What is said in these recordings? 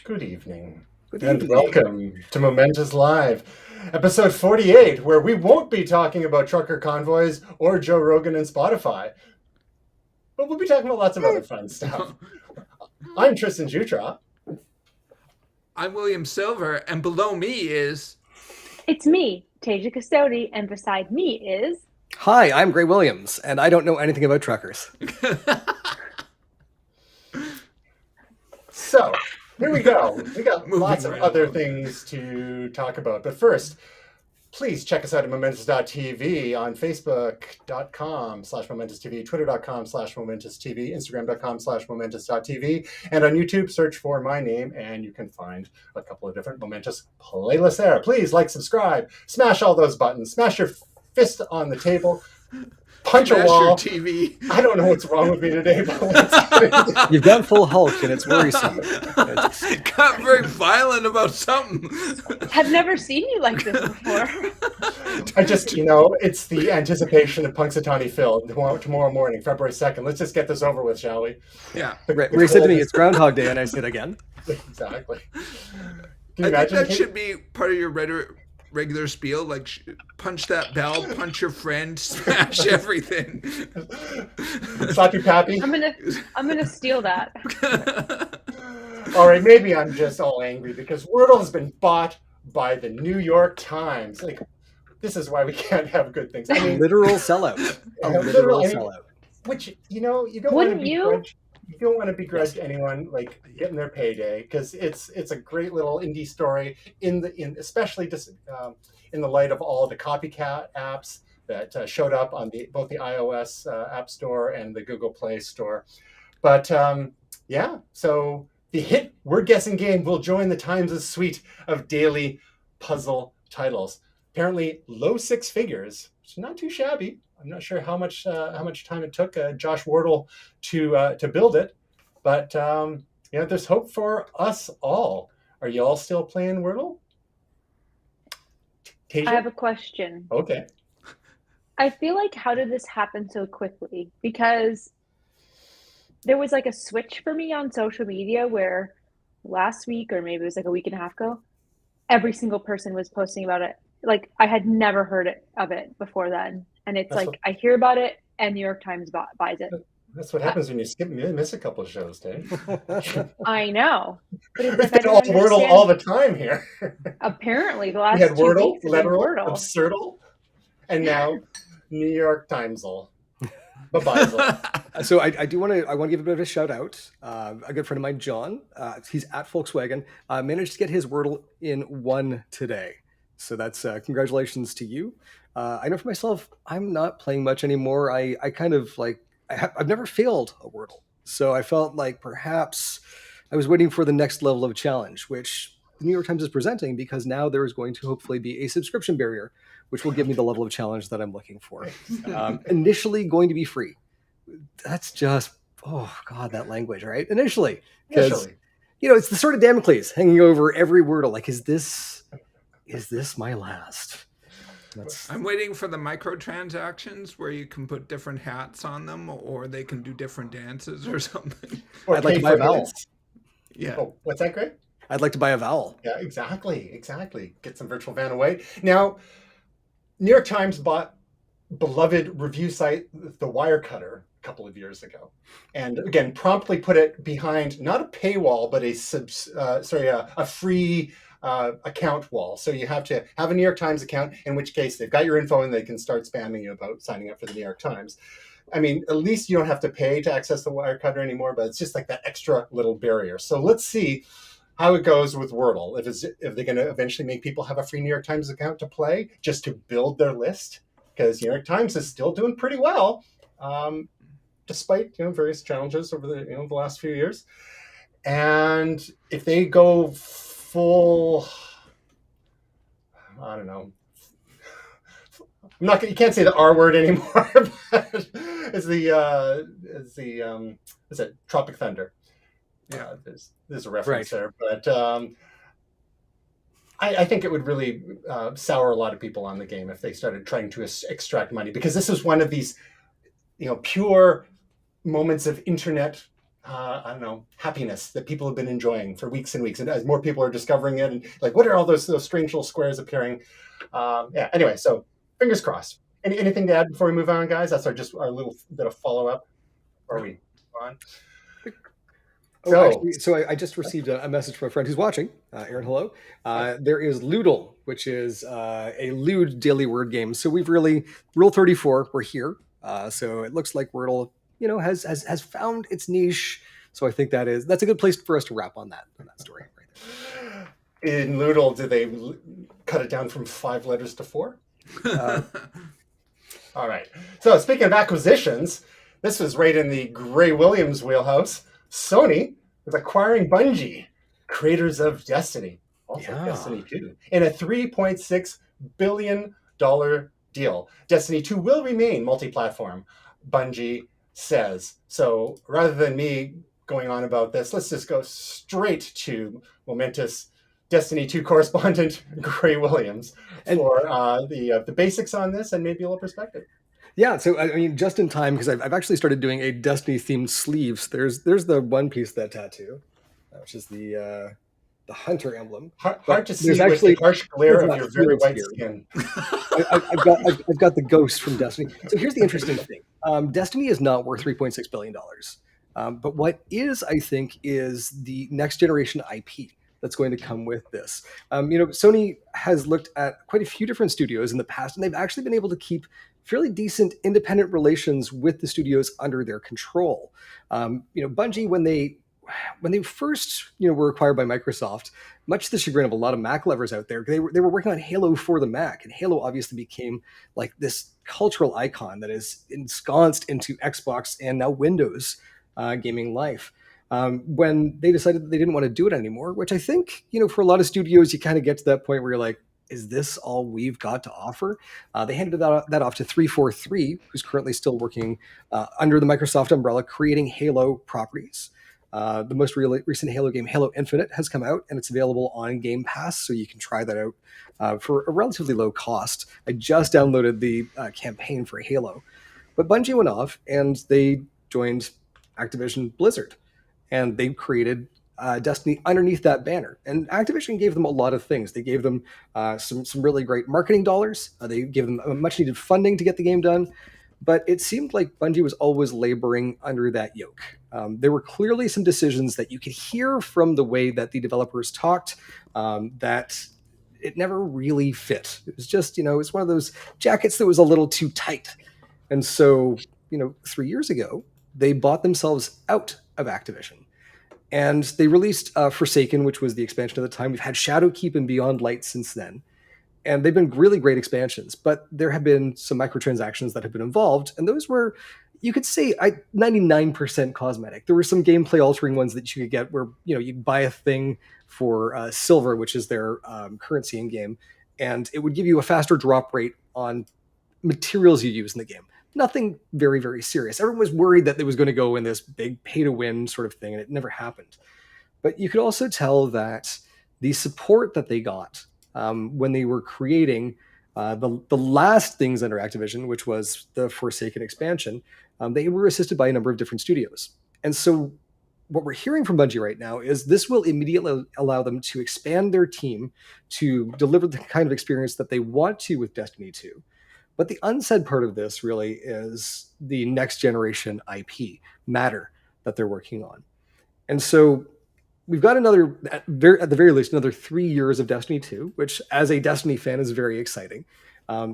Good evening. Good And evening. welcome to Momentous Live, episode 48, where we won't be talking about trucker convoys or Joe Rogan and Spotify, but we'll be talking about lots of other fun stuff. I'm Tristan Jutra. I'm William Silver, and below me is... It's me, Tasia Custodi, and beside me is... Hi, I'm Gray Williams, and I don't know anything about truckers. So, here we go. We got Moving lots of right other along. things to talk about. But first, please check us out at momentous.tv on facebook.com/momentous.tv, twitter.com/momentous.tv, instagram.com/momentous.tv, and on YouTube, search for my name, and you can find a couple of different Momentous playlists there. Please like, subscribe, smash all those buttons, smash your fist on the table, punch a Smash wall. your TV. I don't know what's wrong with me today, but let's get into You've gone full Hulk, and it's worrisome. Got very violent about something. Have never seen you like this before. I just, it's the anticipation of Punxsutawney Phil tomorrow morning, February 2nd. Let's just get this over with, shall we? Yeah. Right, where he said to me, it's Groundhog Day, and I said again. Exactly. Can you I think imagine? that should be part of your regular spiel, like punch that bell, punch your friend, smash everything. Slappy Pappy? I'm gonna steal that. All right, maybe I'm just all angry because Wordle has been bought by the New York Times. Like, this is why we can't have good things. I mean, Literal sellout. A literal sellout. which, you don't want to Wouldn't be you? You don't want to begrudge anyone like getting their payday because it's a great little indie story especially just in the light of all the copycat apps that showed up on both the iOS App Store and the Google Play Store. But so the hit word guessing game will join the Times' suite of daily puzzle titles. Apparently, low six figures, which is not too shabby. I'm not sure how much time it took Josh Wordle to build it, but there's hope for us all. Are you all still playing Wordle? Tasia? I have a question. Okay. I feel like, how did this happen so quickly? Because there was like a switch for me on social media where last week, or maybe it was like a week and a half ago, every single person was posting about it. Like, I had never heard of it before then. And it's I hear about it and New York Times buys it. That's what happens when you miss a couple of shows, Dave. I know. But it's We've like, I been don't all Wordle understand. all the time here. Apparently, the We last had 2 Wordle, weeks have been Letteral, Wordle. Absurdle, and now New York Timesel. Bye-bye. So I do want to give a bit of a shout out. A good friend of mine, John, he's at Volkswagen, managed to get his Wordle in one today. So that's congratulations to you. I know for myself, I'm not playing much anymore. I kind of I've never failed a Wordle. So I felt like perhaps I was waiting for the next level of challenge, which the New York Times is presenting, because now there is going to hopefully be a subscription barrier, which will give me the level of challenge that I'm looking for. Initially going to be free. That's just, oh God, that language, right? Initially. Because, it's the sort of Damocles hanging over every Wordle. Like, is this my last? I'm waiting for the microtransactions where you can put different hats on them, or they can do different dances or something. Or I'd like to buy a vowel. Yeah. Oh, what's that, Greg? I'd like to buy a vowel. Yeah, exactly. Get some virtual van away. Now, New York Times bought beloved review site The Wirecutter a couple of years ago, and again promptly put it behind not a paywall but a free account wall. So you have to have a New York Times account, in which case they've got your info and they can start spamming you about signing up for the New York Times. I mean, at least you don't have to pay to access the Wirecutter anymore, but it's just like that extra little barrier. So let's see how it goes with Wordle. If they're going to eventually make people have a free New York Times account to play just to build their list, because New York Times is still doing pretty well, despite various challenges over the last few years. And if they go full, I don't know. You can't say the R word anymore. But is it Tropic Thunder? Yeah, there's a reference there, but I think it would really sour a lot of people on the game if they started trying to extract money, because this is one of these, pure moments of internet I don't know, happiness that people have been enjoying for weeks and weeks, and as more people are discovering it, and like, what are all those strange little squares appearing? Yeah. Anyway, so fingers crossed. Anything to add before we move on, guys? That's our little bit of follow up. Are we on? Oh, So, actually, so I just received a message from a friend who's watching. Aaron, hello. There is Loodle, which is a lewd daily word game. So we've really, Rule 34, we're here. So it looks like Wordle, has found its niche. So I think that's a good place for us to wrap on that story right there. in Loodle, did they cut it down from 5 letters to 4? All right. So speaking of acquisitions, this was right in the Gray Williams wheelhouse. Sony is acquiring Bungie, creators of Destiny, also Yeah. Destiny 2, in a $3.6 billion deal. Destiny 2 will remain multi-platform, Bungie says. So rather than me going on about this, let's just go straight to momentous Destiny 2 correspondent Gray Williams for the basics on this and maybe a little perspective. Yeah, so I mean, just in time, because I've actually started doing a Destiny themed sleeves. There's the one piece of that tattoo, which is the hunter emblem. Hard to see with the harsh glare of your very white skin. I've got the ghost from Destiny. So here's the interesting thing: Destiny is not worth $3.6 billion, but what is, I think, is the next generation IP that's going to come with this. Sony has looked at quite a few different studios in the past, and they've actually been able to keep fairly decent independent relations with the studios under their control. Bungie, when they first were acquired by Microsoft, much to the chagrin of a lot of Mac lovers out there, they were working on Halo for the Mac, and Halo obviously became like this cultural icon that is ensconced into Xbox and now Windows gaming life. When they decided that they didn't want to do it anymore, which I think, for a lot of studios, you kind of get to that point where you're like, is this all we've got to offer? They handed that off to 343, who's currently still working under the Microsoft umbrella, creating Halo properties. The most recent Halo game, Halo Infinite, has come out, and it's available on Game Pass, so you can try that out for a relatively low cost. I just downloaded the campaign for Halo. But Bungie went off, and they joined Activision Blizzard, and they created Destiny underneath that banner. And Activision gave them a lot of things. They gave them some really great marketing dollars. They gave them much needed funding to get the game done. But it seemed like Bungie was always laboring under that yoke. There were clearly some decisions that you could hear from the way that the developers talked that it never really fit. It was just, it's one of those jackets that was a little too tight. And so, 3 years ago, they bought themselves out of Activision. And they released Forsaken, which was the expansion at the time. We've had Shadowkeep and Beyond Light since then. And they've been really great expansions. But there have been some microtransactions that have been involved. And those were, you could say, 99% cosmetic. There were some gameplay altering ones that you could get where, you'd buy a thing for silver, which is their currency in game. And it would give you a faster drop rate on materials you use in the game. Nothing very, very serious. Everyone was worried that it was going to go in this big pay-to-win sort of thing, and it never happened. But you could also tell that the support that they got when they were creating the last things under Activision, which was the Forsaken expansion, they were assisted by a number of different studios. And so what we're hearing from Bungie right now is this will immediately allow them to expand their team to deliver the kind of experience that they want to with Destiny 2. But the unsaid part of this really is the next generation IP, Matter, that they're working on. And so we've got at the very least, another 3 years of Destiny 2, which as a Destiny fan is very exciting.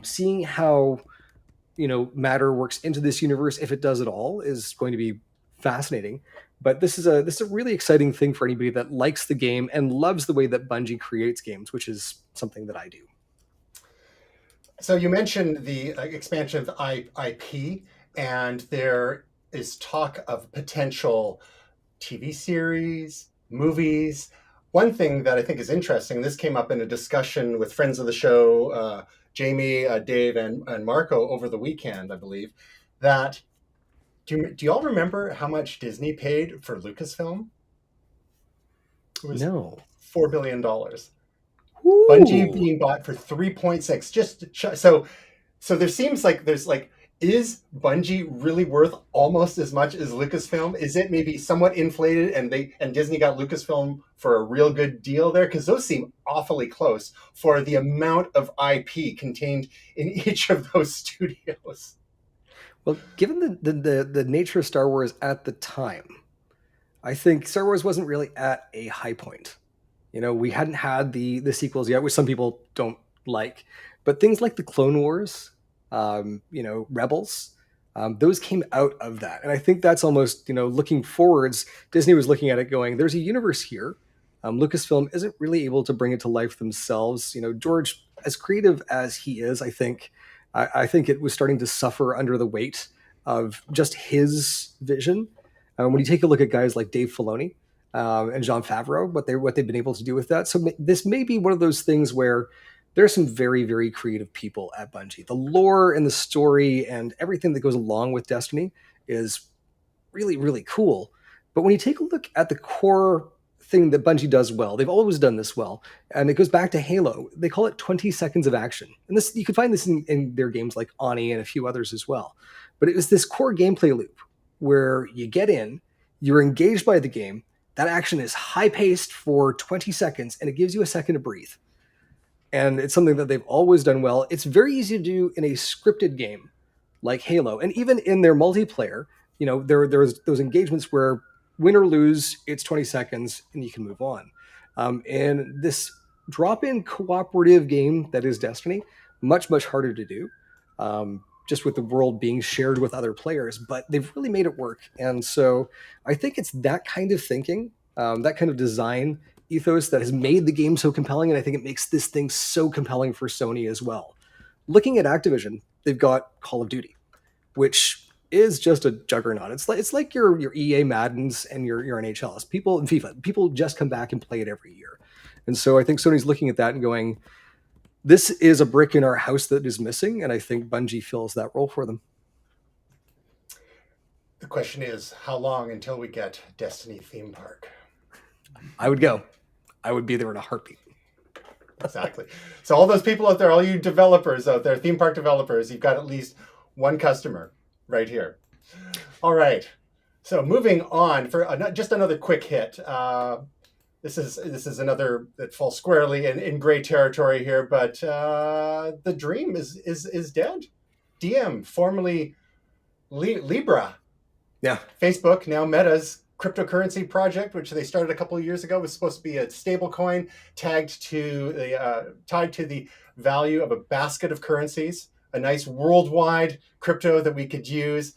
Seeing how, Matter works into this universe, if it does at all, is going to be fascinating. But this is a really exciting thing for anybody that likes the game and loves the way that Bungie creates games, which is something that I do. So you mentioned the expansion of the IP, and there is talk of potential TV series, movies. One thing that I think is interesting, this came up in a discussion with friends of the show, Jamie, Dave, and Marco over the weekend, I believe, that do you all remember how much Disney paid for Lucasfilm? It was No. $4 billion. Ooh. Bungie being bought for 3.6. So there seems like there's like is Bungie really worth almost as much as Lucasfilm? Is it maybe somewhat inflated, and Disney got Lucasfilm for a real good deal there? Because those seem awfully close for the amount of IP contained in each of those studios. Well, given the nature of Star Wars at the time, I think Star Wars wasn't really at a high point. We hadn't had the sequels yet, which some people don't like, but things like the Clone Wars, Rebels, those came out of that. And I think that's almost, looking forwards, Disney was looking at it going, there's a universe here. Lucasfilm isn't really able to bring it to life themselves. George, as creative as he is, I think it was starting to suffer under the weight of just his vision. When you take a look at guys like Dave Filoni and Jon Favreau, what they've been able to do with that. So this may be one of those things where there are some very, very creative people at Bungie. The lore and the story and everything that goes along with Destiny is really, really cool. But when you take a look at the core thing that Bungie does well, they've always done this well, and it goes back to Halo. They call it 20 seconds of action. And this, you can find this in their games like Oni and a few others as well. But it was this core gameplay loop where you get in, you're engaged by the game, that action is high-paced for 20 seconds, and it gives you a second to breathe. And it's something that they've always done well. It's very easy to do in a scripted game like Halo. And even in their multiplayer, there's those engagements where win or lose, it's 20 seconds and you can move on. And this drop-in cooperative game that is Destiny, much, much harder to do, just with the world being shared with other players. But they've really made it work. And so I think it's that kind of thinking, that kind of design ethos that has made the game so compelling, and I think it makes this thing so compelling for Sony as well. Looking at Activision, they've got Call of Duty, which is just a juggernaut. It's like your EA Maddens and your NHLs. People in FIFA, people just come back and play it every year. And so I think Sony's looking at that and going, this is a brick in our house that is missing, and I think Bungie fills that role for them. The question is, how long until we get Destiny theme park? I would go. I would be there in a heartbeat. Exactly. So all those people out there, all you developers out there, theme park developers, you've got at least one customer right here. All right. So moving on for just another quick hit. This is another that falls squarely in gray territory here, but the dream is dead. Diem, formerly Libra. Yeah. Facebook, now Meta's cryptocurrency project, which they started a couple of years ago, was supposed to be a stable coin tied to the value of a basket of currencies, a nice worldwide crypto that we could use,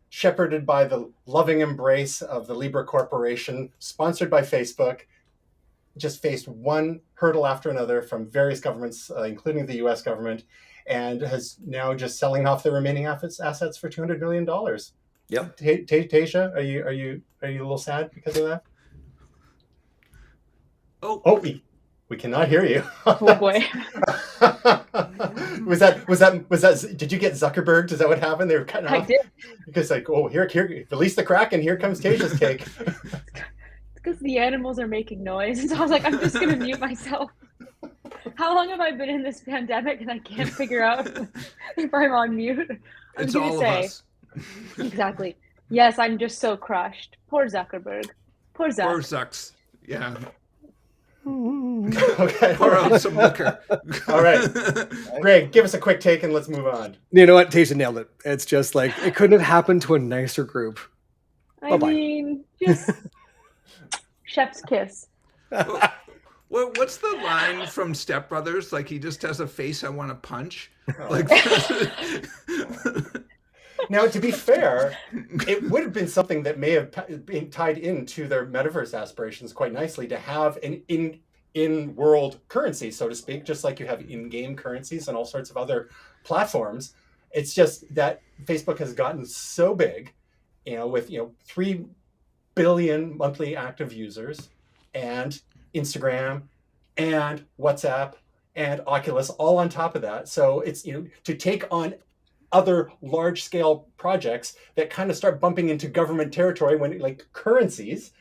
shepherded by the loving embrace of the Libra Corporation, sponsored by Facebook, just faced one hurdle after another from various governments, including the US government, and has now just selling off the remaining assets for $200 million. Yep. Tasha, are you a little sad because of that? Oh, we cannot hear you. Oh boy. was that? Did you get Zuckerberg? Is that what happened? They were cutting off. I did. Because here, release the Kraken. Here comes Tasha's cake. It's because the animals are making noise. So I was like, I'm just gonna mute myself. How long have I been in this pandemic and I can't figure out if I'm on mute? It's all of us. Exactly. Yes, I'm just so crushed. Poor Zuckerberg. Poor Zuck. Poor Zucks. Yeah. Okay. Pour out some liquor. All right. Greg, give us a quick take and let's move on. You know what? Tasha nailed it. It's just like, it couldn't have happened to a nicer group. I mean, just chef's kiss. What's the line from Step Brothers? Like, he just has a face I want to punch. Oh. Like, now, to be fair, it would have been something that may have been tied into their metaverse aspirations quite nicely to have an in-world currency, so to speak, just like you have in-game currencies and all sorts of other platforms. It's just that Facebook has gotten so big, with 3 billion monthly active users, and Instagram, and WhatsApp, and Oculus, all on top of that. So it's to take on other large-scale projects that kind of start bumping into government territory when, like currencies,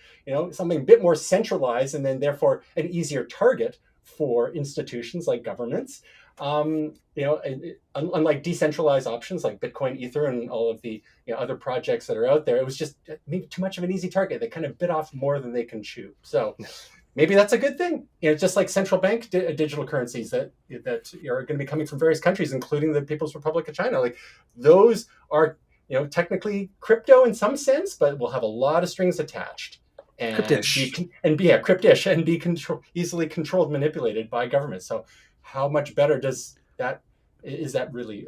something a bit more centralized and then therefore an easier target for institutions like governments. Unlike decentralized options like Bitcoin, Ether, and all of the other projects that are out there, it was just maybe too much of an easy target. They kind of bit off more than they can chew. So maybe that's a good thing. Just like central bank digital currencies that are going to be coming from various countries, including the People's Republic of China. Like those are technically crypto in some sense, but will have a lot of strings attached. And Cryptish. Cryptish and be easily controlled, manipulated by government. So how much better is that really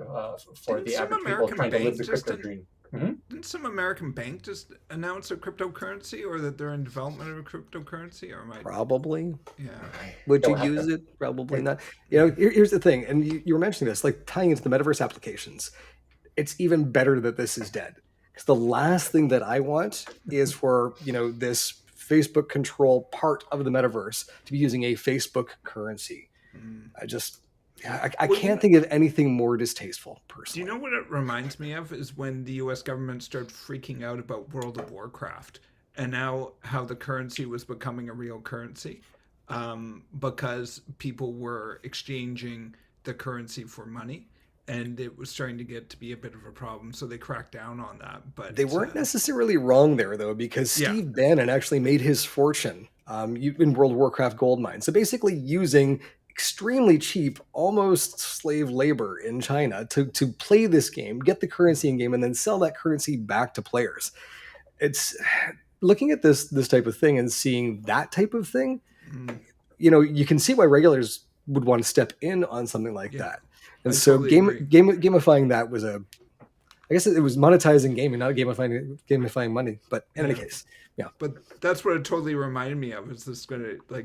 for the average people trying to live the crypto dream? Didn't some American bank just announce a cryptocurrency, or that they're in development of a cryptocurrency? Or Probably. Yeah. Would you use it? Probably not. Here's the thing, and you were mentioning this, like tying into the metaverse applications. It's even better that this is dead, because the last thing that I want is for this Facebook control part of the metaverse to be using a Facebook currency. I can't think of anything more distasteful, personally. Do you know what it reminds me of is when the US government started freaking out about World of Warcraft, and now how the currency was becoming a real currency, because people were exchanging the currency for money. And it was starting to get to be a bit of a problem, so they cracked down on that. But they weren't necessarily wrong there, though, because Steve Bannon actually made his fortune in World of Warcraft gold mines. So basically using extremely cheap, almost slave labor in China to play this game, get the currency in game, and then sell that currency back to players. It's looking at this type of thing and seeing that type of thing, you can see why regulators would want to step in on something like that. And so gamifying that was I guess it was monetizing gaming, not gamifying money. But in any case, But that's what it totally reminded me of. Is this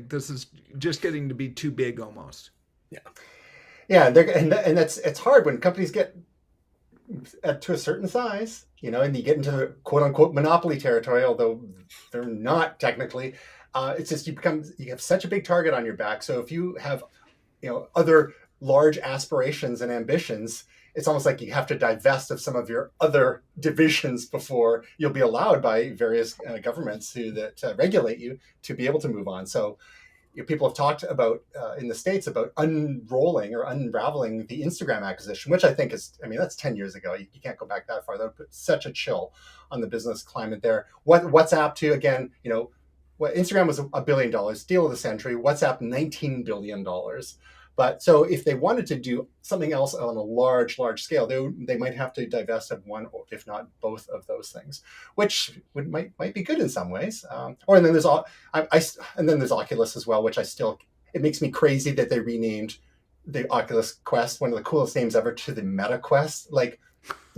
this is just getting to be too big almost. Yeah, and it's hard when companies get to a certain size, and you get into the quote unquote monopoly territory, although they're not technically. It's just you have such a big target on your back. So if you have other large aspirations and ambitions, it's almost like you have to divest of some of your other divisions before you'll be allowed by various governments that regulate you to be able to move on. So people have talked about in the States about unrolling or unraveling the Instagram acquisition, which I think that's 10 years ago. You can't go back that far. That would put such a chill on the business climate there. WhatsApp too, again, Instagram was $1 billion, deal of the century. WhatsApp, $19 billion. But so if they wanted to do something else on a large scale, they might have to divest of one, or if not both of those things, which might be good in some ways. And then there's Oculus as well, which it makes me crazy that they renamed the Oculus Quest, one of the coolest names ever, to the Meta Quest. Like,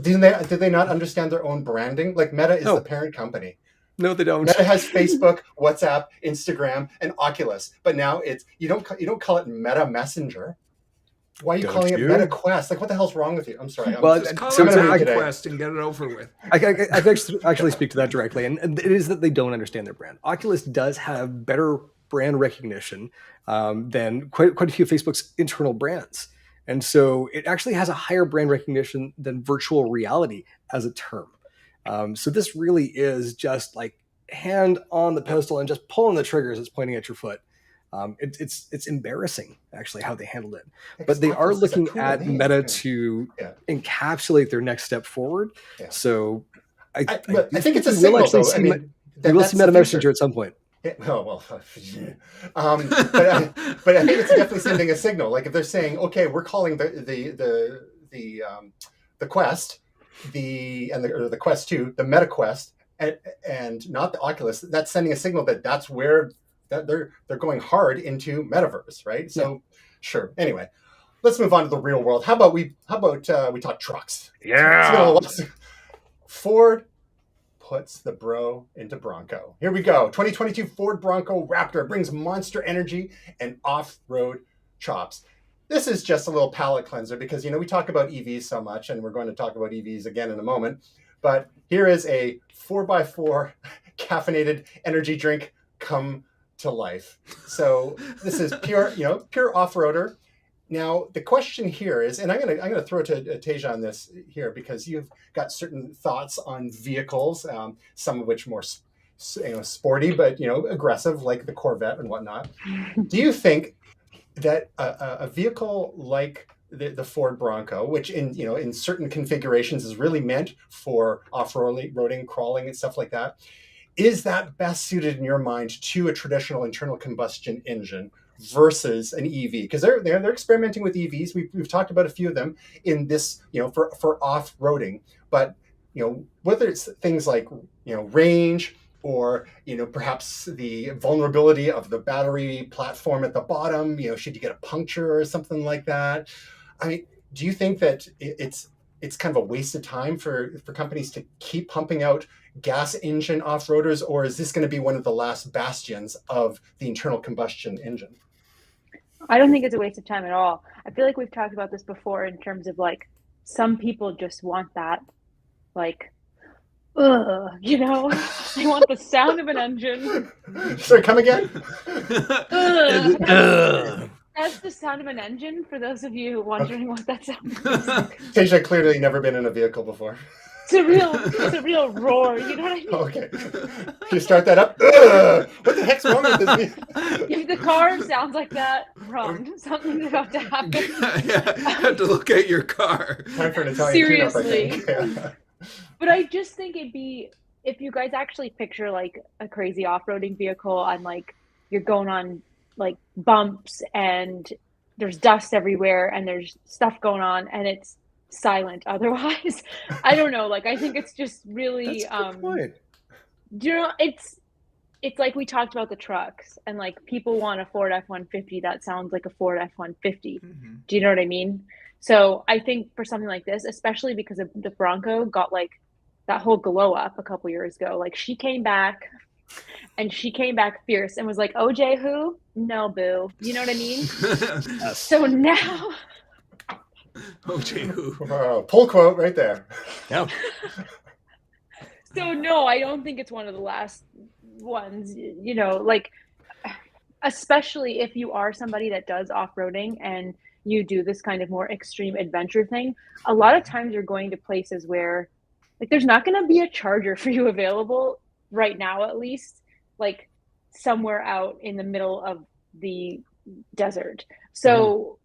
did they not understand their own branding? Like, Meta is the parent company. No, they don't. Meta has Facebook, WhatsApp, Instagram, and Oculus, but now you don't call it Meta Messenger. Why are you calling it Meta Quest? Like, what the hell's wrong with you? I'm sorry. Just call it Meta Quest and get it over with. I actually speak to that directly, and it is that they don't understand their brand. Oculus does have better brand recognition than quite a few of Facebook's internal brands, and so it actually has a higher brand recognition than virtual reality as a term. So this really is just like hand on the pistol and just pulling the triggers. It's pointing at your foot. It's embarrassing actually how they handled it, but they are looking at Meta to encapsulate their next step forward. Yeah. So I think it's a signal, though. We will see Meta Messenger at some point. Yeah, but I think it's definitely sending a signal. Like if they're saying, okay, we're calling the Quest. The Quest 2, the Meta Quest, and not the Oculus, that's sending a signal that's where they're going hard into Metaverse, right? So, sure. Anyway, let's move on to the real world. How about we talk trucks? Yeah. Ford puts the bro into Bronco. Here we go. 2022 Ford Bronco Raptor brings monster energy and off-road chops. This is just a little palate cleanser because, we talk about EVs so much, and we're going to talk about EVs again in a moment. But here is a 4x4 caffeinated energy drink come to life. So this is pure off-roader. Now, the question here is, and I'm gonna throw to Teja on this here because you've got certain thoughts on vehicles, some of which more sporty, but aggressive, like the Corvette and whatnot. Do you think that a vehicle like the Ford Bronco, which in certain configurations is really meant for off-roading, crawling, and stuff like that, is that best suited in your mind to a traditional internal combustion engine versus an EV? Because they're experimenting with EVs. We've talked about a few of them in this, for off-roading. But whether it's things like range, or perhaps the vulnerability of the battery platform at the bottom, should you get a puncture or something like that. I mean, do you think that it's kind of a waste of time for companies to keep pumping out gas engine off-roaders, or is this going to be one of the last bastions of the internal combustion engine? I don't think it's a waste of time at all. I feel like we've talked about this before in terms of like some people just want that, like, they want the sound of an engine. Sorry, come again? That's the sound of an engine, for those of you wondering what that sounds like. Tej, I've clearly never been in a vehicle before. It's a real roar, you know what I mean? Okay. Can you start that up? What the heck's wrong with this? If the car sounds like that, run. Something's about to happen. Yeah, I have to look at your car. Time for an Italian Seriously. tune-up, I think. But I just think it'd be, if you guys actually picture like a crazy off-roading vehicle and like you're going on like bumps and there's dust everywhere and there's stuff going on and it's silent otherwise. I don't know, like I think it's just really That's a good point. It's like we talked about the trucks and like people want a Ford F-150 that sounds like a Ford F-150. Mm-hmm. Do you know what I mean? So I think for something like this, especially because of the Bronco got like that whole glow up a couple years ago, like she came back fierce and was like, OJ who? No, boo. You know what I mean? So now OJ who? Wow, pull quote right there. Yeah. So no, I don't think it's one of the last ones, like especially if you are somebody that does off-roading and you do this kind of more extreme adventure thing, a lot of times you're going to places where like there's not going to be a charger for you available right now, at least like somewhere out in the middle of the desert. So,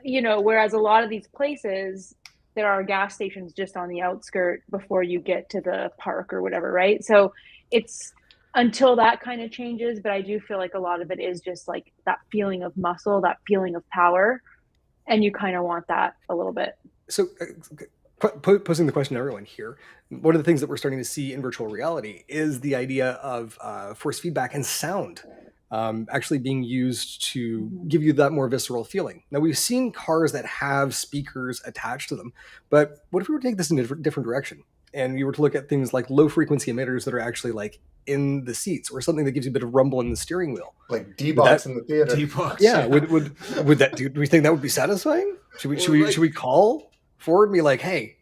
whereas a lot of these places, there are gas stations just on the outskirt before you get to the park or whatever, right? So it's until that kind of changes, but I do feel like a lot of it is just like that feeling of muscle, that feeling of power, and you kind of want that a little bit. So posing the question to everyone here, one of the things that we're starting to see in virtual reality is the idea of force feedback and sound actually being used to give you that more visceral feeling. Now, we've seen cars that have speakers attached to them, but what if we were to take this in a different direction? And you were to look at things like low frequency emitters that are actually like in the seats, or something that gives you a bit of rumble in the steering wheel, like D-box in the theater. D-box. Yeah, would that do we think that would be satisfying? Should we call Ford and be like, hey,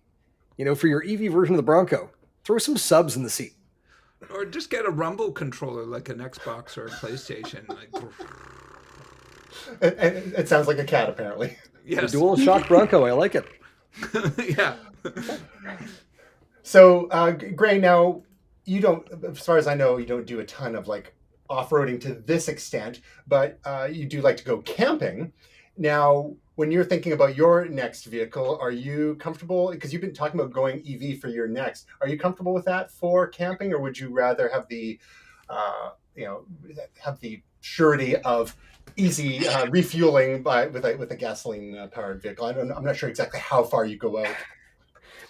for your EV version of the Bronco, throw some subs in the seat, or just get a rumble controller like an Xbox or a PlayStation. Like, it sounds like a cat, apparently. yes. The dual shock Bronco, I like it. Yeah. So, Gray, now you don't, as far as I know, you don't do a ton of like off-roading to this extent, but you do like to go camping. Now, when you're thinking about your next vehicle, are you comfortable, because you've been talking about going EV for your next, are you comfortable with that for camping, or would you rather have the, have the surety of easy refueling with a gasoline powered vehicle? I'm not sure exactly how far you go out.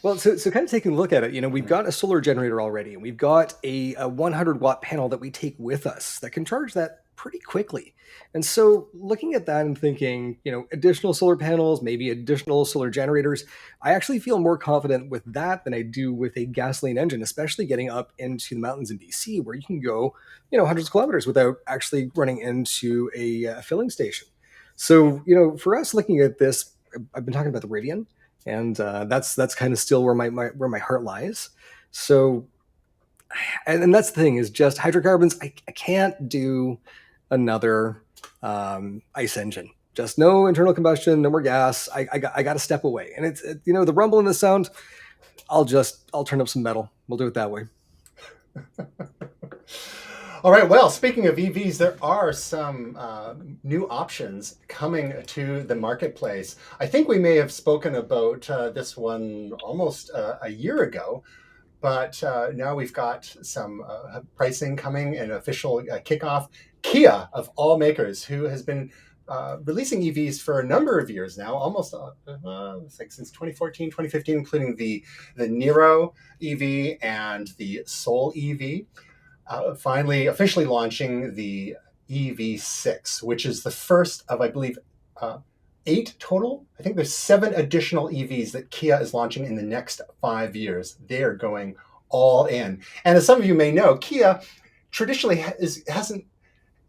Well, so kind of taking a look at it, we've got a solar generator already, and we've got a 100-watt panel that we take with us that can charge that pretty quickly. And so looking at that and thinking, additional solar panels, maybe additional solar generators, I actually feel more confident with that than I do with a gasoline engine, especially getting up into the mountains in BC, where you can go, hundreds of kilometers without actually running into a filling station. So, for us looking at this, I've been talking about the Rivian, and that's kind of still where my heart lies. So, and that's the thing, is just hydrocarbons. I can't do another ICE engine. Just no internal combustion, no more gas. I got to step away. And it's the rumble and the sound. I'll turn up some metal. We'll do it that way. All right. Well, speaking of EVs, there are some new options coming to the marketplace. I think we may have spoken about this one almost a year ago, but now we've got some pricing coming and official kickoff. Kia, of all makers, who has been releasing EVs for a number of years now, almost like since 2014, 2015, including the Niro EV and the Soul EV. Finally officially launching the EV6, which is the first of, I believe, 8 total. I think there's 7 additional EVs that Kia is launching in the next 5 years. They're going all in. And as some of you may know, Kia traditionally hasn't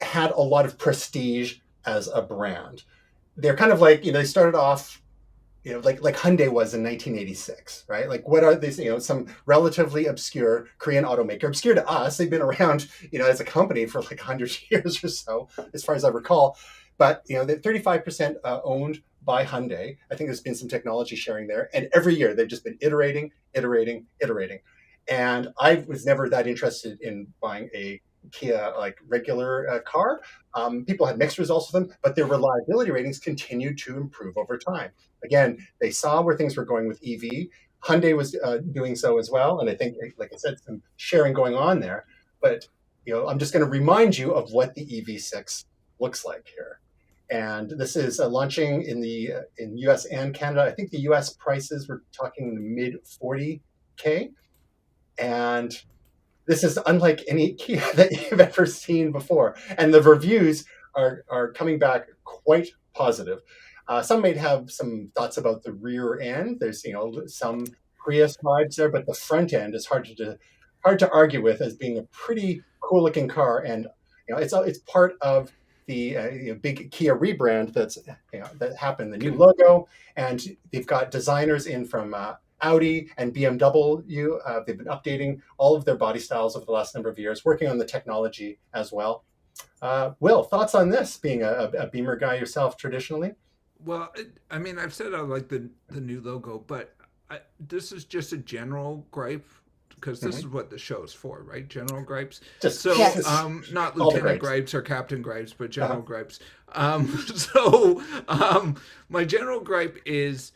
had a lot of prestige as a brand. They're kind of like, they started off like Hyundai was in 1986, right? Like, what are these, some relatively obscure Korean automaker, obscure to us. They've been around, as a company for like 100 years or so, as far as I recall. But, they're 35% owned by Hyundai. I think there's been some technology sharing there. And every year they've just been iterating. And I was never that interested in buying a Kia like regular car. People had mixed results with them, but their reliability ratings continued to improve over time. Again, they saw where things were going with EV. Hyundai was doing so as well, and I think, like I said, some sharing going on there. But I'm just going to remind you of what the EV6 looks like here. And this is launching in the in US and Canada. I think the US prices we're talking the mid 40K, and this is unlike any Kia that you've ever seen before. And the reviews are coming back quite positive. Some might have some thoughts about the rear end. There's some Prius vibes there, but the front end is hard to argue with as being a pretty cool looking car. And it's part of the big Kia rebrand that happened. The new logo, and they've got designers in from Audi and BMW. They've been updating all of their body styles over the last number of years, working on the technology as well. Will, thoughts on this, being a Beamer guy yourself traditionally? Well, I mean, I've said I like the new logo, but this is just a general gripe because this is what the show's for, right? General gripes. Just So, Yes. not all the Lieutenant gripes. Gripes or Captain Gripes, but general Uh-huh. gripes. So, my general gripe is,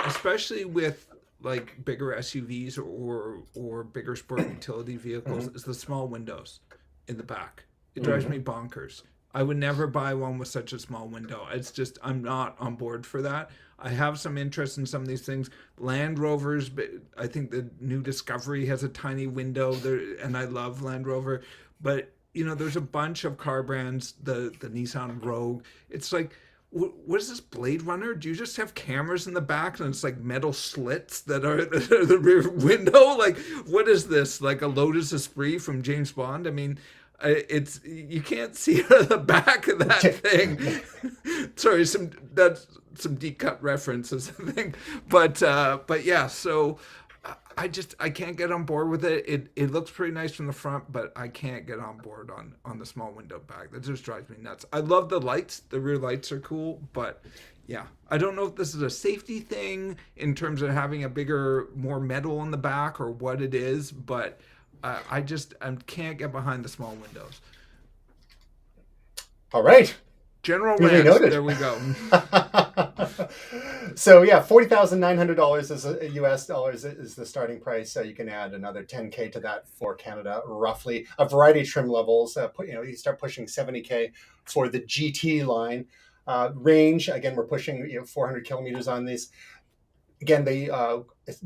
especially with like bigger SUVs or bigger sport utility vehicles, is the small windows in the back. It drives me bonkers. I would never buy one with such a small window. It's just, I'm not on board for that. I have some interest in some of these things. Land Rovers, but I think the new Discovery has a tiny window there, and I love Land Rover. But there's a bunch of car brands. The Nissan Rogue. It's like, what is this, Blade Runner? Do you just have cameras in the back and it's like metal slits that are the rear window? Like, what is this? Like a Lotus Esprit from James Bond? I mean, it's, you can't see out of the back of that thing. Sorry, that's some deep cut references, I think. But yeah, so I can't get on board with it. It looks pretty nice from the front, but I can't get on board on the small window back. That just drives me nuts. I love the lights. The rear lights are cool, but yeah, I don't know if this is a safety thing in terms of having a bigger, more metal in the back or what it is, but I can't get behind the small windows. All right. General Duly rants. noted. There we go. So yeah, $40,900 is US dollars is the starting price. So you can add another 10K to that for Canada, roughly. A variety of trim levels. You start pushing 70K for the GT line. Range, again, we're pushing 400 kilometers on these. Again,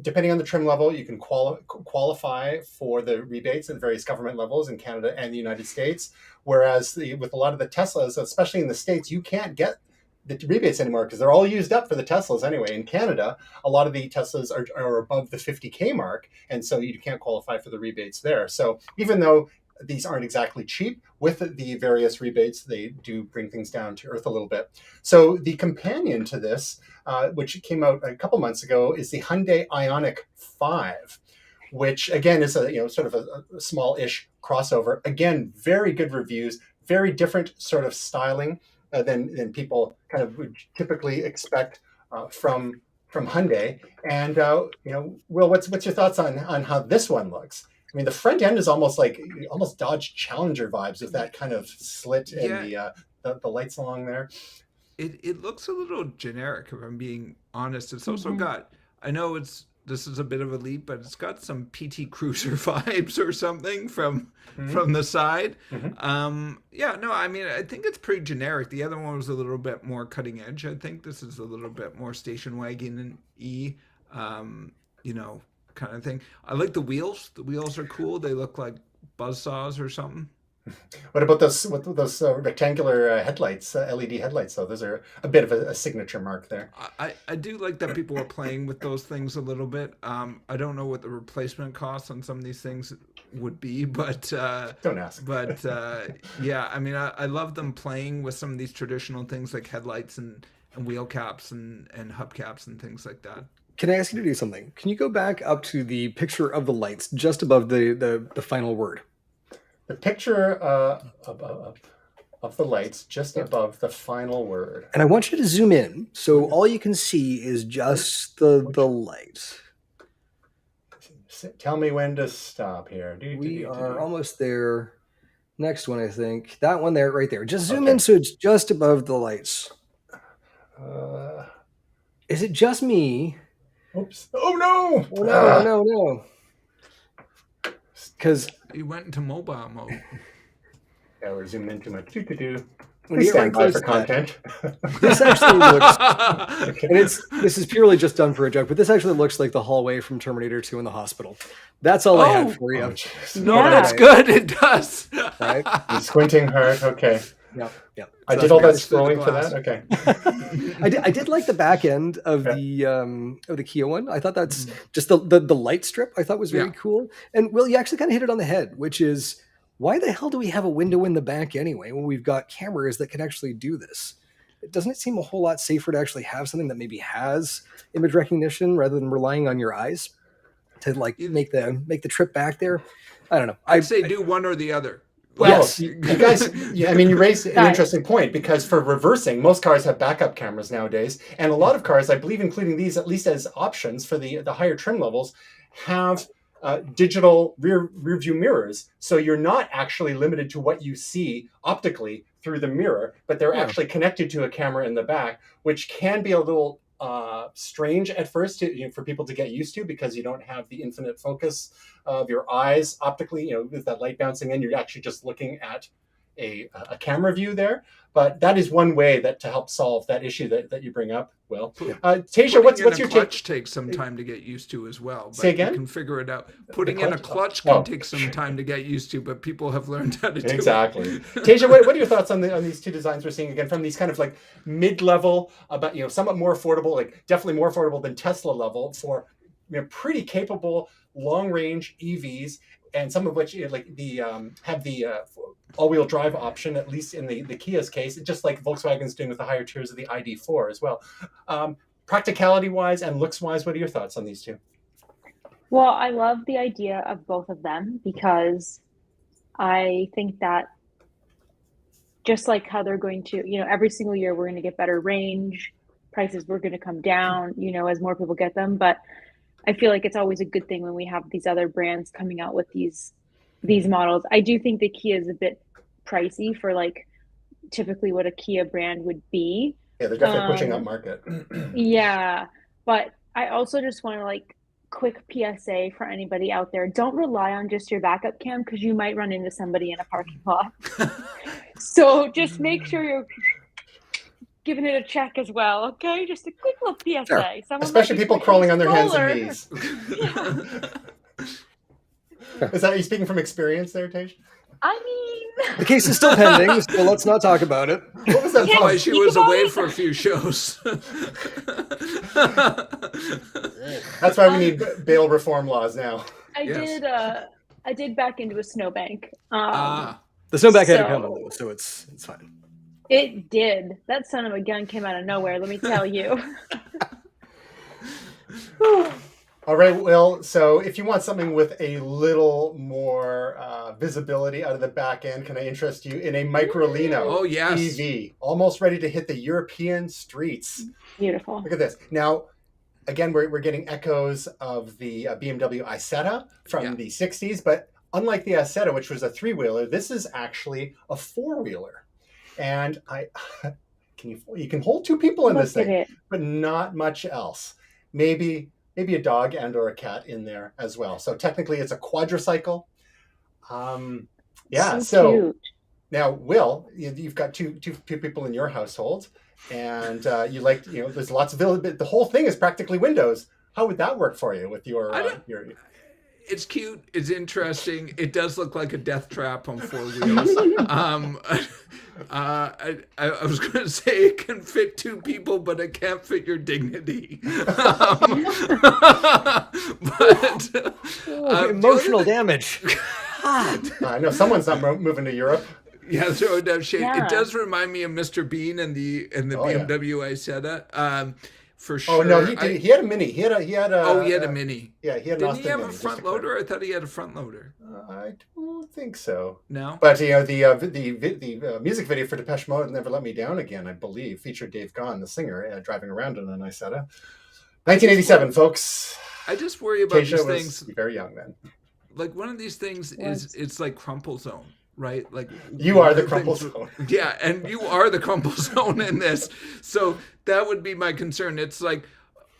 depending on the trim level, you can qualify for the rebates at various government levels in Canada and the United States. Whereas with a lot of the Teslas, especially in the States, you can't get the rebates anymore because they're all used up for the Teslas anyway. In Canada, a lot of the Teslas are above the 50K mark, and so you can't qualify for the rebates there. So even though these aren't exactly cheap, with the various rebates, they do bring things down to earth a little bit. So the companion to this, which came out a couple months ago, is the Hyundai Ioniq 5, which again is a sort of a small-ish crossover. Again, very good reviews, very different sort of styling than people kind of would typically expect from Hyundai. And Will, what's your thoughts on how this one looks? I mean, the front end is almost Dodge Challenger vibes with that kind of slit and the lights along there. It looks a little generic, if I'm being honest. It's also Mhm. got, I know this is a bit of a leap, but it's got some PT Cruiser vibes or something from the side. Yeah, no, I mean, I think it's pretty generic. The other one was a little bit more cutting edge. I think this is a little bit more station wagon and you know, kind of thing. I like the wheels. The wheels are cool. They look like buzzsaws or something. What about those rectangular headlights, LED headlights? Though those are a bit of a signature mark there. I do like that people are playing with those things a little bit. I don't know what the replacement costs on some of these things would be, but Don't ask. But yeah, I mean, I love them playing with some of these traditional things like headlights and wheel caps and hubcaps and things like that. Can I ask you to do something? Can you go back up to the picture of the lights just above the final word? The picture of the lights just above the final word. And I want you to zoom in, so all you can see is just the light. Tell me when to stop here. We are almost there. Next one, I think. That one there, right there. Just zoom in so it's just above the lights. Is it just me? Oops. Oh, no! Oh, no. Because you went into mobile mode. Yeah, we're zooming in too much. When you stand by for content. This actually looks, and this is purely just done for a joke, but this actually looks like the hallway from Terminator 2 in the hospital. That's all I had for you. No, that's good. It does. Right? I'm squinting hard. Okay. Yep. I did all that scrolling for that. Okay. I did like the back end of the Kia one. I thought that's just the light strip. I thought was very cool. And Will, you actually kind of hit it on the head, which is, why the hell do we have a window in the back anyway when we've got cameras that can actually do this? Doesn't it seem a whole lot safer to actually have something that maybe has image recognition rather than relying on your eyes to like make the trip back there? I don't know. I'd say do one or the other. Well, yes. you guys, I mean, you raised an interesting point, because for reversing, most cars have backup cameras nowadays. And a lot of cars, I believe, including these, at least as options for the higher trim levels, have digital rear view mirrors. So you're not actually limited to what you see optically through the mirror, but they're actually connected to a camera in the back, which can be a little strange at first for people to get used to, because you don't have the infinite focus of your eyes optically, with that light bouncing in. You're actually just looking at a camera view there. But that is one way to help solve that issue that you bring up, Will. Tasia, what's your clutch takes some time to get used to as well. But say again? You can figure it out. Putting in a clutch can take some time to get used to, but people have learned how to do it. Exactly. Tasia, what are your thoughts on these two designs we're seeing again from these kind of like mid-level, about somewhat more affordable, like definitely more affordable than Tesla level, for pretty capable long-range EVs, and some of which have the all-wheel drive option, at least in the Kia's case, just like Volkswagen's doing with the higher tiers of the ID4 as well. Practicality-wise and looks-wise, what are your thoughts on these two? Well, I love the idea of both of them, because I think that just like how they're going to, every single year we're going to get better range, prices were going to come down, as more people get them. But I feel like it's always a good thing when we have these other brands coming out with these models. I do think the Kia is a bit pricey for like typically what a Kia brand would be. Yeah, they're definitely pushing up market. Yeah, but I also just want to quick PSA for anybody out there: don't rely on just your backup cam, because you might run into somebody in a parking lot. So just make sure you're giving it a check as well, okay? Just a quick little PSA. Sure. Especially people crawling on their hands and knees. Is that, are you speaking from experience there, Tej? I mean, the case is still pending, so let's not talk about it. What was that? That's why she was away for a few shows. That's why we need bail reform laws now. I did back into a snowbank. The snowbank had to come though, so it's fine. It did. That son of a gun came out of nowhere, let me tell you. All right, Will. So if you want something with a little more visibility out of the back end, can I interest you in a Microlino EV, almost ready to hit the European streets? Beautiful. Look at this. Now, again, we're getting echoes of the BMW Isetta from Yeah. the 60s, but unlike the Isetta, which was a three-wheeler, this is actually a four-wheeler. And you can hold two people in this Look at thing, it. but not much else. Maybe a dog and or a cat in there as well. So technically it's a quadricycle. Yeah, so cute. now, Will, you've got two people in your household, and you like, there's lots of the whole thing is practically Windows. How would that work for you with your It's cute. It's interesting. It does look like a death trap on four wheels. I was going to say it can fit two people, but it can't fit your dignity. Emotional damage. I know someone's not moving to Europe. Yeah, throw it down shade. Yeah. It does remind me of Mr. Bean and the BMW Isetta. For sure. Oh no, he had a Mini. He had a Mini. Yeah, he had. Didn't an he have Mini, a front loader? I thought he had a front loader. I don't think so. No. But the music video for Depeche Mode, "Never Let Me Down Again," I believe, featured Dave Gahan, the singer, driving around in an Isetta. 1987, folks. I just worry about Keisha these was things. very young then. Like one of these things is it's like crumple zone, right? Like You are the crumple zone. Yeah, and you are the crumple zone in this. So that would be my concern. It's like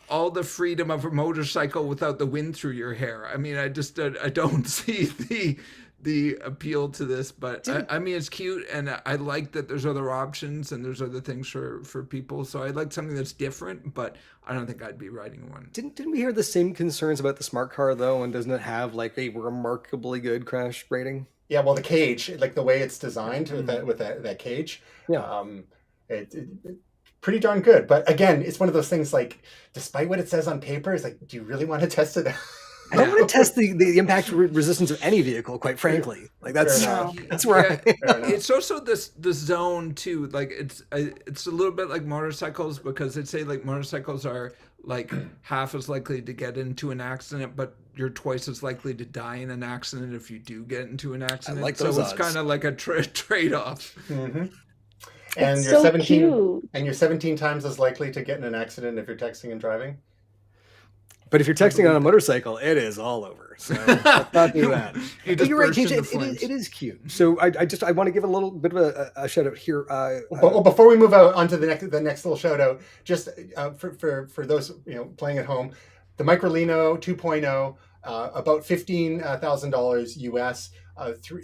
all the freedom of a motorcycle without the wind through your hair. I mean, I don't see the appeal to this, but I mean, it's cute, and I like that there's other options and there's other things for people. So I like something that's different, but I don't think I'd be riding one. Didn't we hear the same concerns about the smart car though? And doesn't it have like a remarkably good crash rating? Yeah, well, the cage, like the way it's designed with that cage, Yeah. It pretty darn good. But again, it's one of those things like, despite what it says on paper, it's like, do you really want to test it out? I don't want to test the impact resistance of any vehicle, quite frankly. Like that's where it's also the zone too. Like it's a little bit like motorcycles, because they'd say like motorcycles are like half as likely to get into an accident, but you're twice as likely to die in an accident if you do get into an accident. like those it's odds. kind of like a trade-off. Mm-hmm. And It's you're so 17 cute. and you're 17 times as likely to get in an accident if you're texting and driving. But if you're texting on a motorcycle, it is all over. So let's not do that. You But just you're right, burst James. into flames. It is cute. So I want to give a little bit of a shout out here. Well, before we move out onto the next little shout out, just for those playing at home, the Microlino 2.0, about $15,000 US.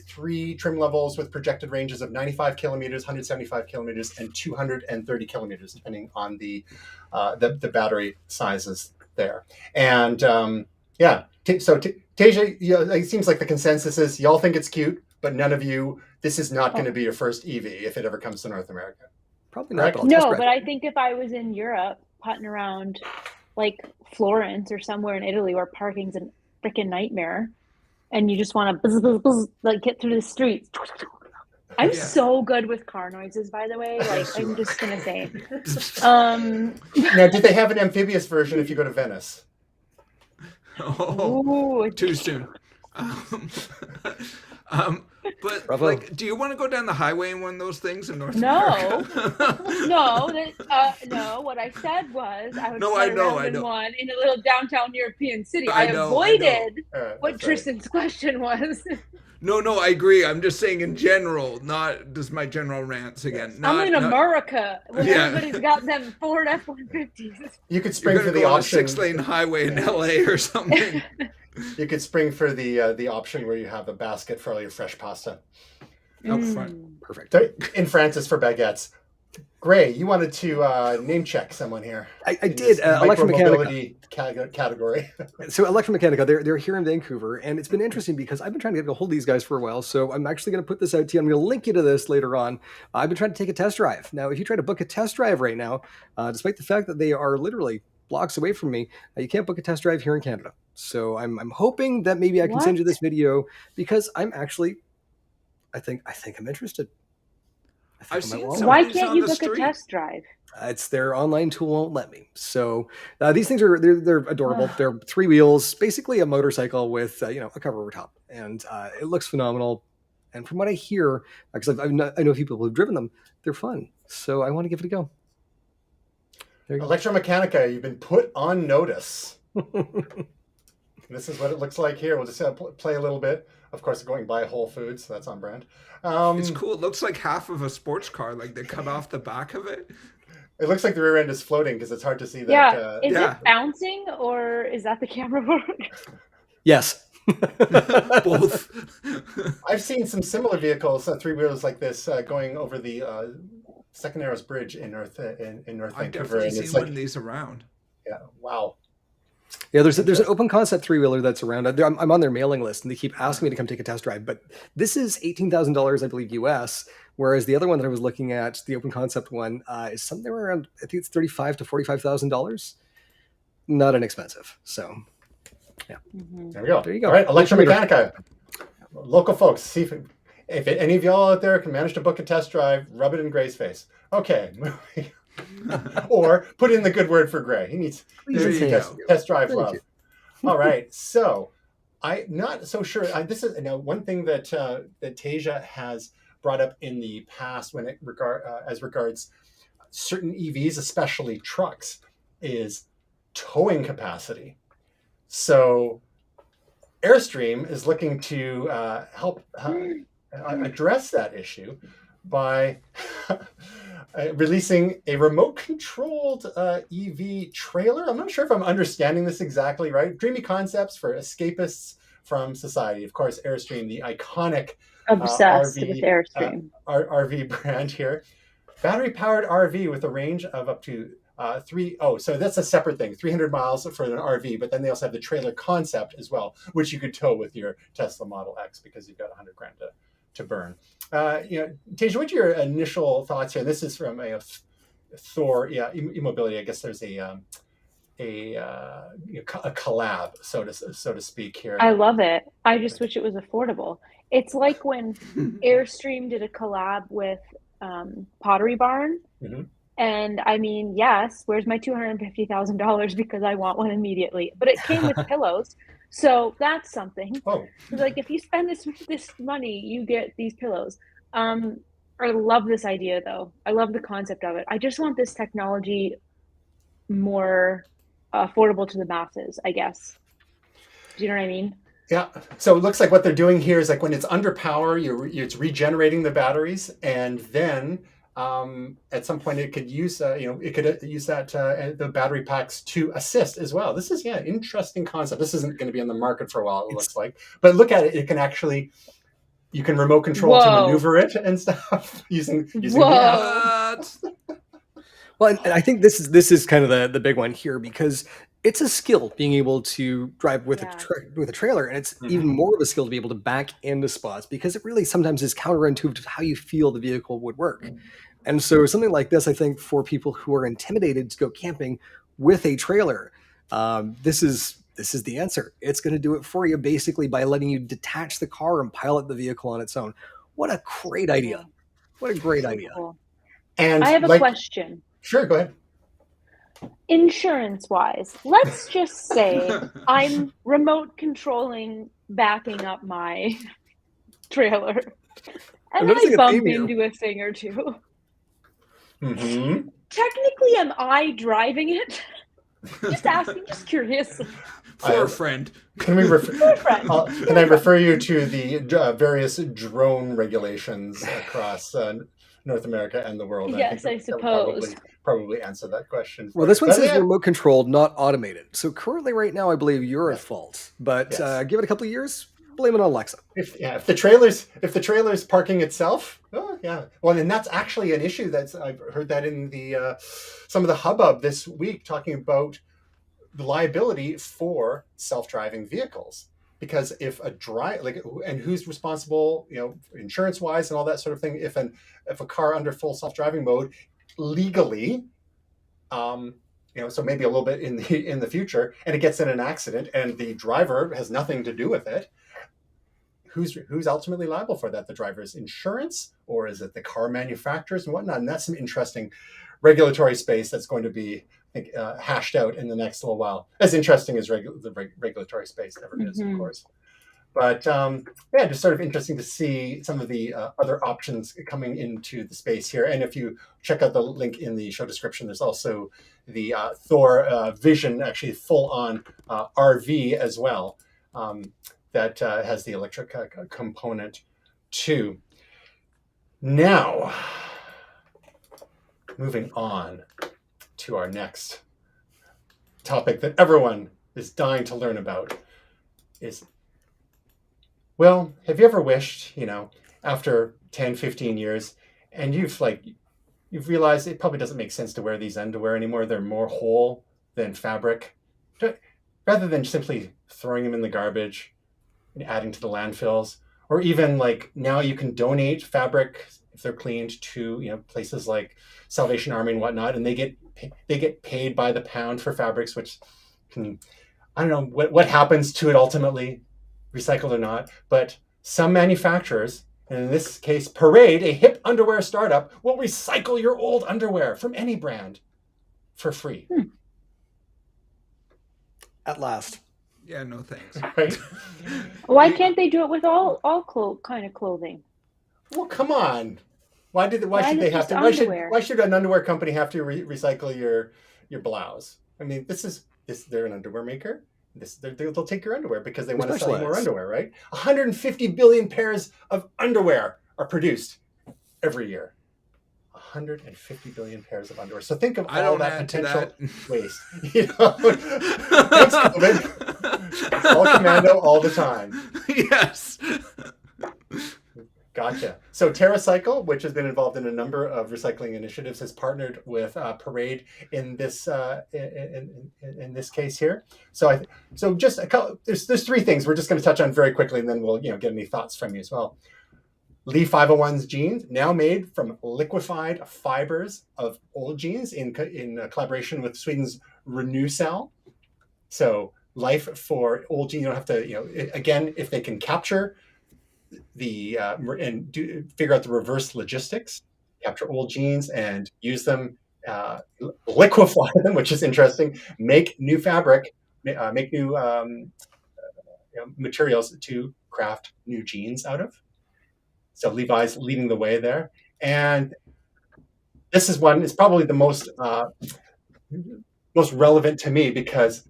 Three trim levels with projected ranges of 95 kilometers, 175 kilometers, and 230 kilometers, depending on the battery sizes there. And Tasia, it seems like the consensus is y'all think it's cute, but none of you. This is not going to be your first EV if it ever comes to North America. Probably not. No, but I think if I was in Europe putting around like Florence or somewhere in Italy where parking's a freaking nightmare, and you just want to like get through the streets. I'm so good with car noises, by the way. Like I'm just gonna say. Now, did they have an amphibious version if you go to Venice? Oh, too soon. But Bravo. like, do you want to go down the highway in one of those things in North No, America? no. What I said was I would No, put I know, around I in know. one in a little downtown European city. I I know. avoided what That's right. Tristan's question was. No, I agree. I'm just saying in general, not just my general rants again. I'm in America where everybody's got them Ford F-150s. You could spring You're for gonna the go on a option. 6-lane highway in LA or something. You could spring for the option where you have a basket for all your fresh pasta. Up front. Perfect. So in France, it's for baguettes. Gray, you wanted to name check someone here. I did. Electromechanica. Category. So Electromechanica, they're here in Vancouver, and it's been interesting because I've been trying to get a hold of these guys for a while. So I'm actually going to put this out to you. I'm going to link you to this later on. I've been trying to take a test drive. Now, if you try to book a test drive right now, despite the fact that they are literally blocks away from me, you can't book a test drive here in Canada. So I'm hoping that maybe I can send you this video because I'm actually, I think I'm interested. I've seen Why can't you book a test drive? It's their online tool won't let me. So these things they're adorable. They're 3 wheels, basically a motorcycle with a cover over top, and it looks phenomenal. And from what I hear, because I know people who've driven them, they're fun. So I want to give it a go. There you go. Electromechanica, you've been put on notice. This is what it looks like here. We'll just play a little bit. Of course, going by Whole Foods, so that's on brand. It's cool. It looks like half of a sports car. Like they cut off the back of it. It looks like the rear end is floating because it's hard to see that. Yeah. Is Yeah. it bouncing or is that the camera work? Yes. Both. I've seen some similar vehicles, three-wheelers like this, going over the Second Narrows Bridge in North I've Vancouver. definitely And seen it's one like, of these around. yeah, wow. Yeah, there's an open concept three-wheeler that's around. I'm on their mailing list, and they keep asking me to come take a test drive. But this is $18,000, I believe, US, whereas the other one that I was looking at, the open concept one, is something around, I think it's $35,000 to $45,000. Not inexpensive. So, yeah. There we go. There you go. All right, Electromechanica. Local folks, see if any of y'all out there can manage to book a test drive, rub it in Gray's face. Okay. Or put in the good word for Gray. He needs There you go. test drive Thank love. you. All right. So I'm not so sure. This is now one thing that Tasia has brought up in the past when it as regards certain EVs, especially trucks, is towing capacity. So Airstream is looking to help address that issue by releasing a remote-controlled EV trailer. I'm not sure if I'm understanding this exactly right. Dreamy concepts for escapists from society. Of course, Airstream, the iconic Obsessed RV, with Airstream. RV brand here. Battery-powered RV with a range of up to so that's a separate thing, 300 miles for an RV, but then they also have the trailer concept as well, which you could tow with your Tesla Model X because you've got $100,000 to burn. Tasia, what's your initial thoughts here? This is from Thor, e-mobility. I guess there's a collab, so to speak here. I love it. I just wish it was affordable. It's like when Airstream did a collab with Pottery Barn. Mm-hmm. And I mean, yes, where's my $250,000 because I want one immediately. But it came with pillows. So that's something. Oh. Like if you spend this money, you get these pillows. I love this idea though. I love the concept of it. I just want this technology more affordable to the masses, I guess. Do you know what I mean? Yeah. So it looks like what they're doing here is like when it's under power, it's regenerating the batteries, and then at some point it could use the battery packs to assist as well. This is interesting concept. This isn't going to be on the market for a while, it looks like, but look at it. It can actually, you can remote control to maneuver it and stuff using the app. Well, and I think this is kind of the big one here, because it's a skill being able to drive with a trailer, and it's even more of a skill to be able to back into spots, because it really sometimes is counterintuitive to how you feel the vehicle would work. And so something like this, I think, for people who are intimidated to go camping with a trailer, this is the answer. It's going to do it for you basically by letting you detach the car and pilot the vehicle on its own. What a great idea! What a great idea! Cool. And I have a question. Sure, go ahead. Insurance-wise, let's just say I'm remote controlling backing up my trailer, and I bump into a thing or two. Mm-hmm. Technically, am I driving it? Just asking, just curious. For a friend. Can I refer you to the various drone regulations across North America and the world? Yes, I suppose. Probably answer that question. Well, this one says remote controlled, not automated. So currently, right now, I believe you're at fault. But give it a couple of years, blame it on Alexa. If the trailer's parking itself, well, and that's actually an issue. I've heard that in the some of the hubbub this week, talking about the liability for self-driving vehicles. Because if and who's responsible, insurance-wise and all that sort of thing, if a car under full self-driving mode legally, so maybe a little bit in the future, and it gets in an accident and the driver has nothing to do with it, who's ultimately liable for that? The driver's insurance, or is it the car manufacturers and whatnot? And that's some interesting regulatory space that's going to be, I think, hashed out in the next little while. As interesting as the regulatory space ever is, of course. But yeah, just sort of interesting to see some of the other options coming into the space here. And if you check out the link in the show description, there's also the Thor Vision, actually full-on RV as well, that has the electric component too. Now, moving on to our next topic that everyone is dying to learn about is, well, have you ever wished, after 10, 15 years, and you've realized it probably doesn't make sense to wear these underwear anymore. They're more whole than fabric. Rather than simply throwing them in the garbage and adding to the landfills, or even now you can donate fabric if they're cleaned to places like Salvation Army and whatnot, and they get paid by the pound for fabrics, which can, I don't know what happens to it ultimately, recycled or not, but some manufacturers, and in this case Parade, a hip underwear startup, will recycle your old underwear from any brand for free. At last. Yeah, no thanks. Right? Why can't they do it with all kind of clothing? Well, come on. Why should is they it have just to? underwear? Why should an underwear company have to recycle your blouse? I mean, they're an underwear maker. They'll take your underwear because they want to sell you more Specialize. underwear, right? 150 billion pairs of underwear are produced every year. 150 billion pairs of underwear. So think of I all don't that add to potential that. waste. Thanks, COVID. It's all commando all the time. Yes. Gotcha. So TerraCycle, which has been involved in a number of recycling initiatives, has partnered with Parade in this in this case here. So just a couple. There's three things we're just going to touch on very quickly, and then we'll get any thoughts from you as well. Lee 501's jeans, now made from liquefied fibers of old jeans in collaboration with Sweden's Renewcell. So life for old jeans. You don't have to, again, if they can capture the figure out the reverse logistics, capture old jeans and use them, liquefy them, which is interesting, make new fabric, make new materials to craft new jeans out of. So Levi's leading the way there. And this is probably the most relevant to me, because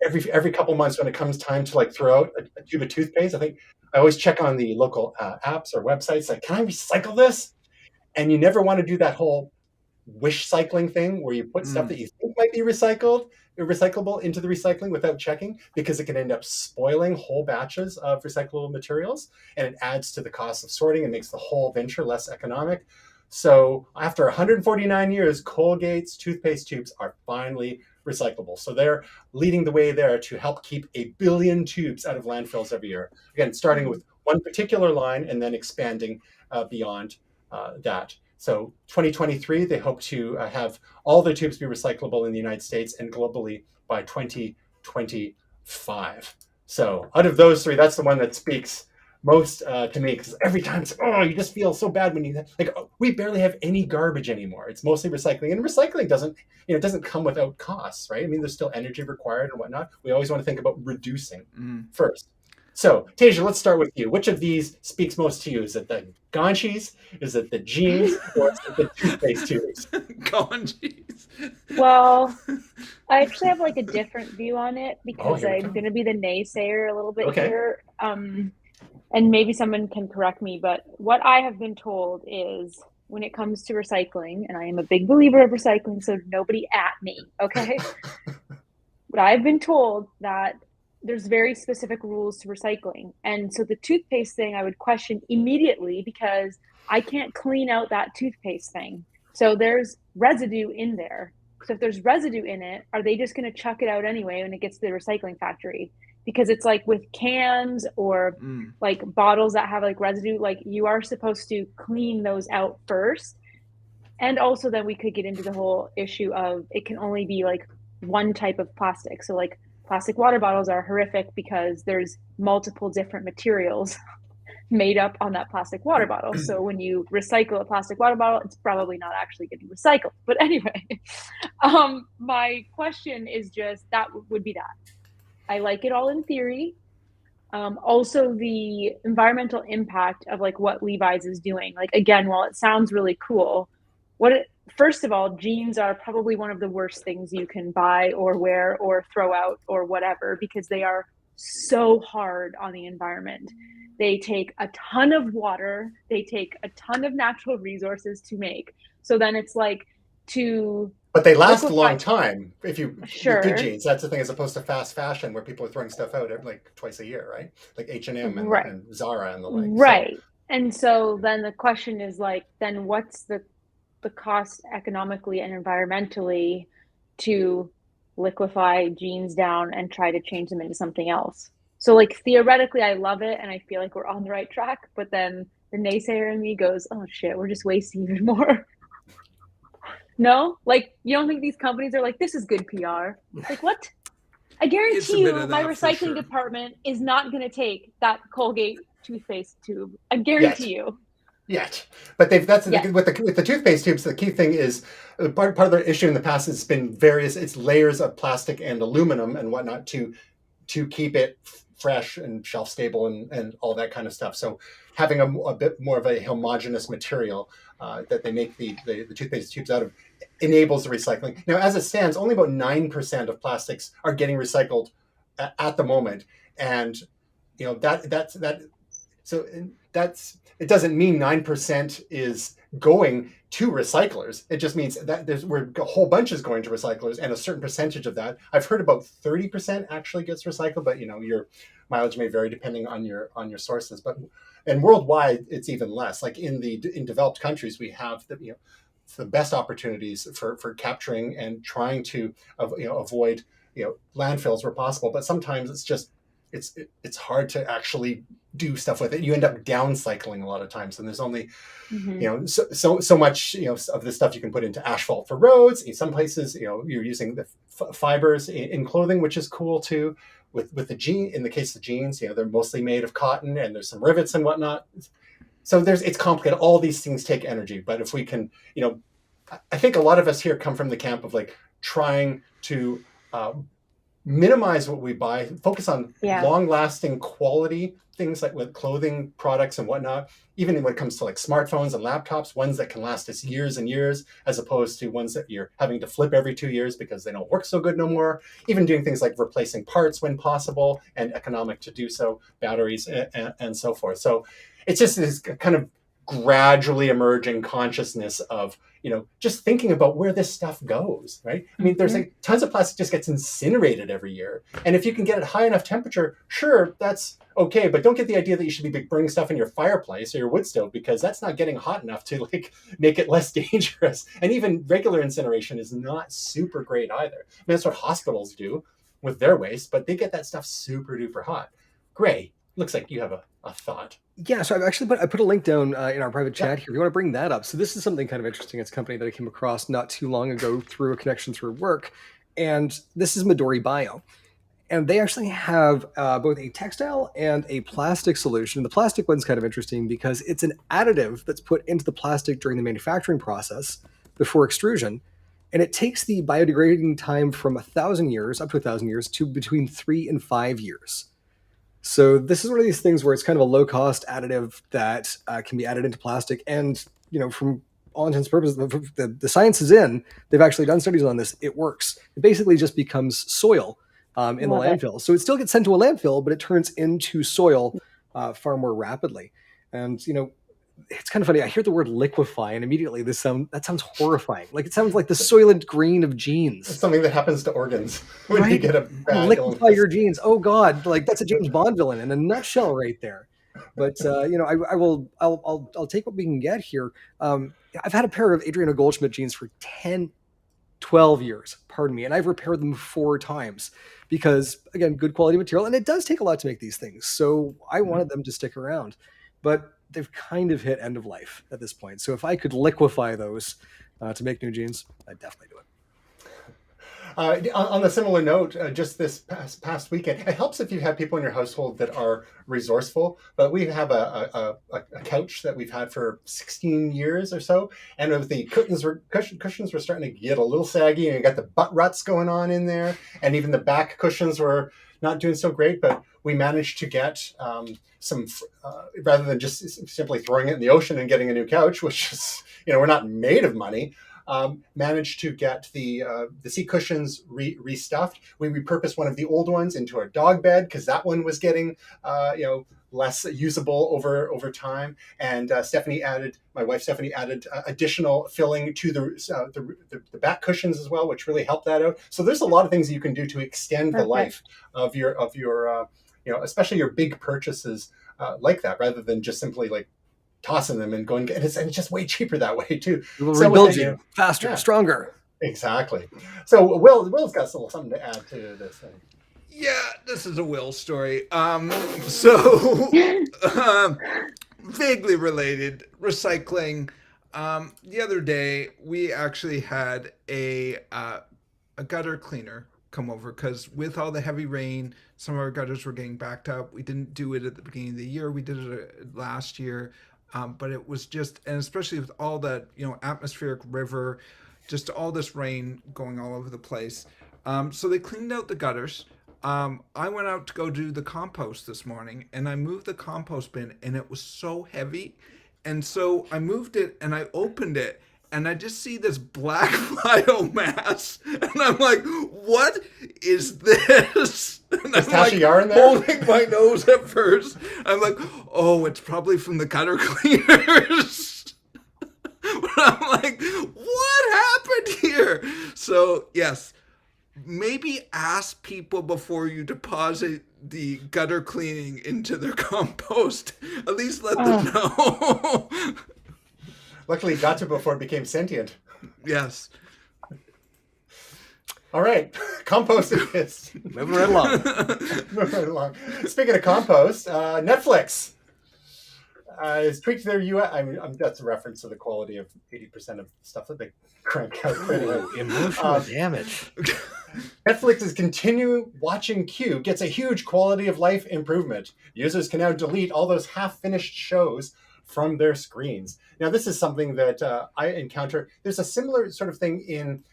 every couple months when it comes time to throw out a tube of toothpaste, I think I always check on the local apps or websites, can I recycle this? And you never want to do that whole wish cycling thing where you put stuff that you think might be recyclable into the recycling without checking, because it can end up spoiling whole batches of recyclable materials, and it adds to the cost of sorting and makes the whole venture less economic. So after 149 years, Colgate's toothpaste tubes are finally recyclable. So they're leading the way there to help keep 1 billion tubes out of landfills every year. Again, starting with one particular line and then expanding beyond that. So 2023, they hope to have all their tubes be recyclable in the United States and globally by 2025. So out of those three, that's the one that speaks most to me, because every time you just feel so bad when we barely have any garbage anymore. It's mostly recycling, and recycling doesn't come without costs, right? I mean, there's still energy required and whatnot. We always want to think about reducing first. So, Tasia, let's start with you. Which of these speaks most to you? Is it the ganchis? Is it the jeans? Or is it the toothpaste tubes? Ganchis. Well, I actually have a different view on it, because here we I'm go. going to be the naysayer a little bit Okay. here. And maybe someone can correct me, but what I have been told is, when it comes to recycling, and I am a big believer of recycling, so nobody at me, okay? But I've been told that there's very specific rules to recycling. And so the toothpaste thing I would question immediately, because I can't clean out that toothpaste thing. So there's residue in there. So if there's residue in it, are they just going to chuck it out anyway when it gets to the recycling factory? Because it's with cans or bottles that have residue, you are supposed to clean those out first. And also then we could get into the whole issue of it can only be one type of plastic. So plastic water bottles are horrific because there's multiple different materials made up on that plastic water bottle. So when you recycle a plastic water bottle, it's probably not actually getting recycled. But anyway, my question is just, that would be that. I like it all in theory. Also the environmental impact of like what Levi's is doing. Like again, while it sounds really cool, first of all, jeans are probably one of the worst things you can buy or wear or throw out or whatever, because they are so hard on the environment. They take a ton of water, they take a ton of natural resources to make. So then it's like to But they last a liquefy. long time if you with Sure. good jeans. That's the thing, as opposed to fast fashion where people are throwing stuff out like twice a year, right? Like H&M Right. and Zara and the like. Right. And so then the question is like, then what's the cost economically and environmentally to liquefy jeans down and try to change them into something else? So like theoretically, I love it and I feel like we're on the right track, but then the naysayer in me goes, oh shit, we're just wasting even more. No? Like, you don't think these companies are like, this is good PR? Like, what? I It's a guarantee bit you of my that for recycling sure. department is not going to take that Colgate toothpaste tube. I guarantee you. Yet, but that's Yeah. with the toothpaste tubes. The key thing is part of the issue in the past has been it's layers of plastic and aluminum and whatnot to keep it fresh and shelf stable and all that kind of stuff. So having a bit more of a homogeneous material that they make the toothpaste tubes out of enables the recycling. Now, as it stands, only about 9% of plastics are getting recycled at the moment, and you know that's so that's it doesn't mean 9% is going to recyclers. It just means that a whole bunch is going to recyclers, and a certain percentage of that, I've heard about 30% actually gets recycled, but your mileage may vary depending on your sources. But and worldwide, it's even less. Like in developed countries, we have the best opportunities for capturing and trying to avoid landfills where possible. But sometimes it's hard to actually do stuff with it. You end up downcycling a lot of times, and there's only so much of this stuff you can put into asphalt for roads. In some places, you're using the fibers in clothing, which is cool too. With the in the case of jeans, they're mostly made of cotton, and there's some rivets and whatnot. So it's complicated. All these things take energy, but if we can, I think a lot of us here come from the camp of like trying to minimize what we buy, focus on long-lasting quality things like with clothing products and whatnot, even when it comes to like smartphones and laptops, ones that can last us years and years, as opposed to ones that you're having to flip every 2 years because they don't work so good no more. Even doing things like replacing parts when possible and economic to do so, batteries and so forth. So it's just this kind of gradually emerging consciousness of just thinking about where this stuff goes, right? I mean, there's like tons of plastic just gets incinerated every year, and if you can get it high enough temperature, sure, that's okay, but don't get the idea that you should be burning stuff in your fireplace or your wood stove, because that's not getting hot enough to like make it less dangerous. And even regular incineration is not super great either. I mean, that's what hospitals do with their waste, but they get that stuff super duper hot. Gray, looks like you have a thought. Yeah, so I put a link down in our private chat here. If you want to bring that up. So this is something kind of interesting. It's a company that I came across not too long ago through a connection through work. And this is Midori Bio. And they actually have both a textile and a plastic solution. The plastic one's kind of interesting because it's an additive that's put into the plastic during the manufacturing process before extrusion. And it takes the biodegrading time from 1,000 years, up to 1,000 years, to between 3 and 5 years. So this is one of these things where it's kind of a low-cost additive that can be added into plastic. And, from all intents and purposes, the science is in. They've actually done studies on this. It works. It basically just becomes soil in the landfill. So it still gets sent to a landfill, but it turns into soil far more rapidly. And, it's kind of funny. I hear the word liquefy, and immediately that sounds horrifying. Like it sounds like the soylent green of jeans. It's something that happens to organs when you get a bad liquefy your jeans. Oh God, like that's a James Bond villain in a nutshell right there. But I'll take what we can get here. I've had a pair of Adriano Goldschmidt jeans for 10, 12 years, pardon me, and I've repaired them 4 times because, again, good quality material, and it does take a lot to make these things. So I wanted them to stick around, but they've kind of hit end of life at this point. So if I could liquefy those to make new jeans, I'd definitely do it. On a similar note, just this past weekend, it helps if you have people in your household that are resourceful. But we have a couch that we've had for 16 years or so, and the cushions were starting to get a little saggy, and you got the butt ruts going on in there, and even the back cushions were not doing so great. But we managed to get some, rather than just simply throwing it in the ocean and getting a new couch, which is, we're not made of money. Managed to get the seat cushions restuffed. We repurposed one of the old ones into a dog bed because that one was getting less usable over time. And my wife Stephanie added additional filling to the back cushions as well, which really helped that out. So there's a lot of things that you can do to extend the life of your especially your big purchases like that, rather than just simply like tossing them and going, and it's just way cheaper that way too. We will rebuild you faster, stronger. Exactly. So Will's got something to add to this thing. Yeah, this is a Will story. Vaguely related, recycling. The other day, we actually had a gutter cleaner come over because with all the heavy rain, some of our gutters were getting backed up. We didn't do it at the beginning of the year. We did it last year. But it was just, and especially with all that, atmospheric river, just all this rain going all over the place. So they cleaned out the gutters. I went out to go do the compost this morning, and I moved the compost bin, and it was so heavy. And so I moved it, and I opened it, and I just see this black biomass, and I'm like, what is this? And is Tasha Yar in there? Holding my nose at first. I'm like, oh, it's probably from the gutter cleaners. But I'm like, what happened here? So, yes, maybe ask people before you deposit the gutter cleaning into their compost. At least let them know. Luckily, got to before it became sentient. Yes. All right, compost it is. Moving right along. Speaking of compost, Netflix has tweaked their UI. That's a reference to the quality of 80% of stuff that they crank out. Emotional damage. Netflix's Continue Watching Queue gets a huge quality of life improvement. Users can now delete all those half-finished shows from their screens. Now, this is something that I encounter. There's a similar sort of thing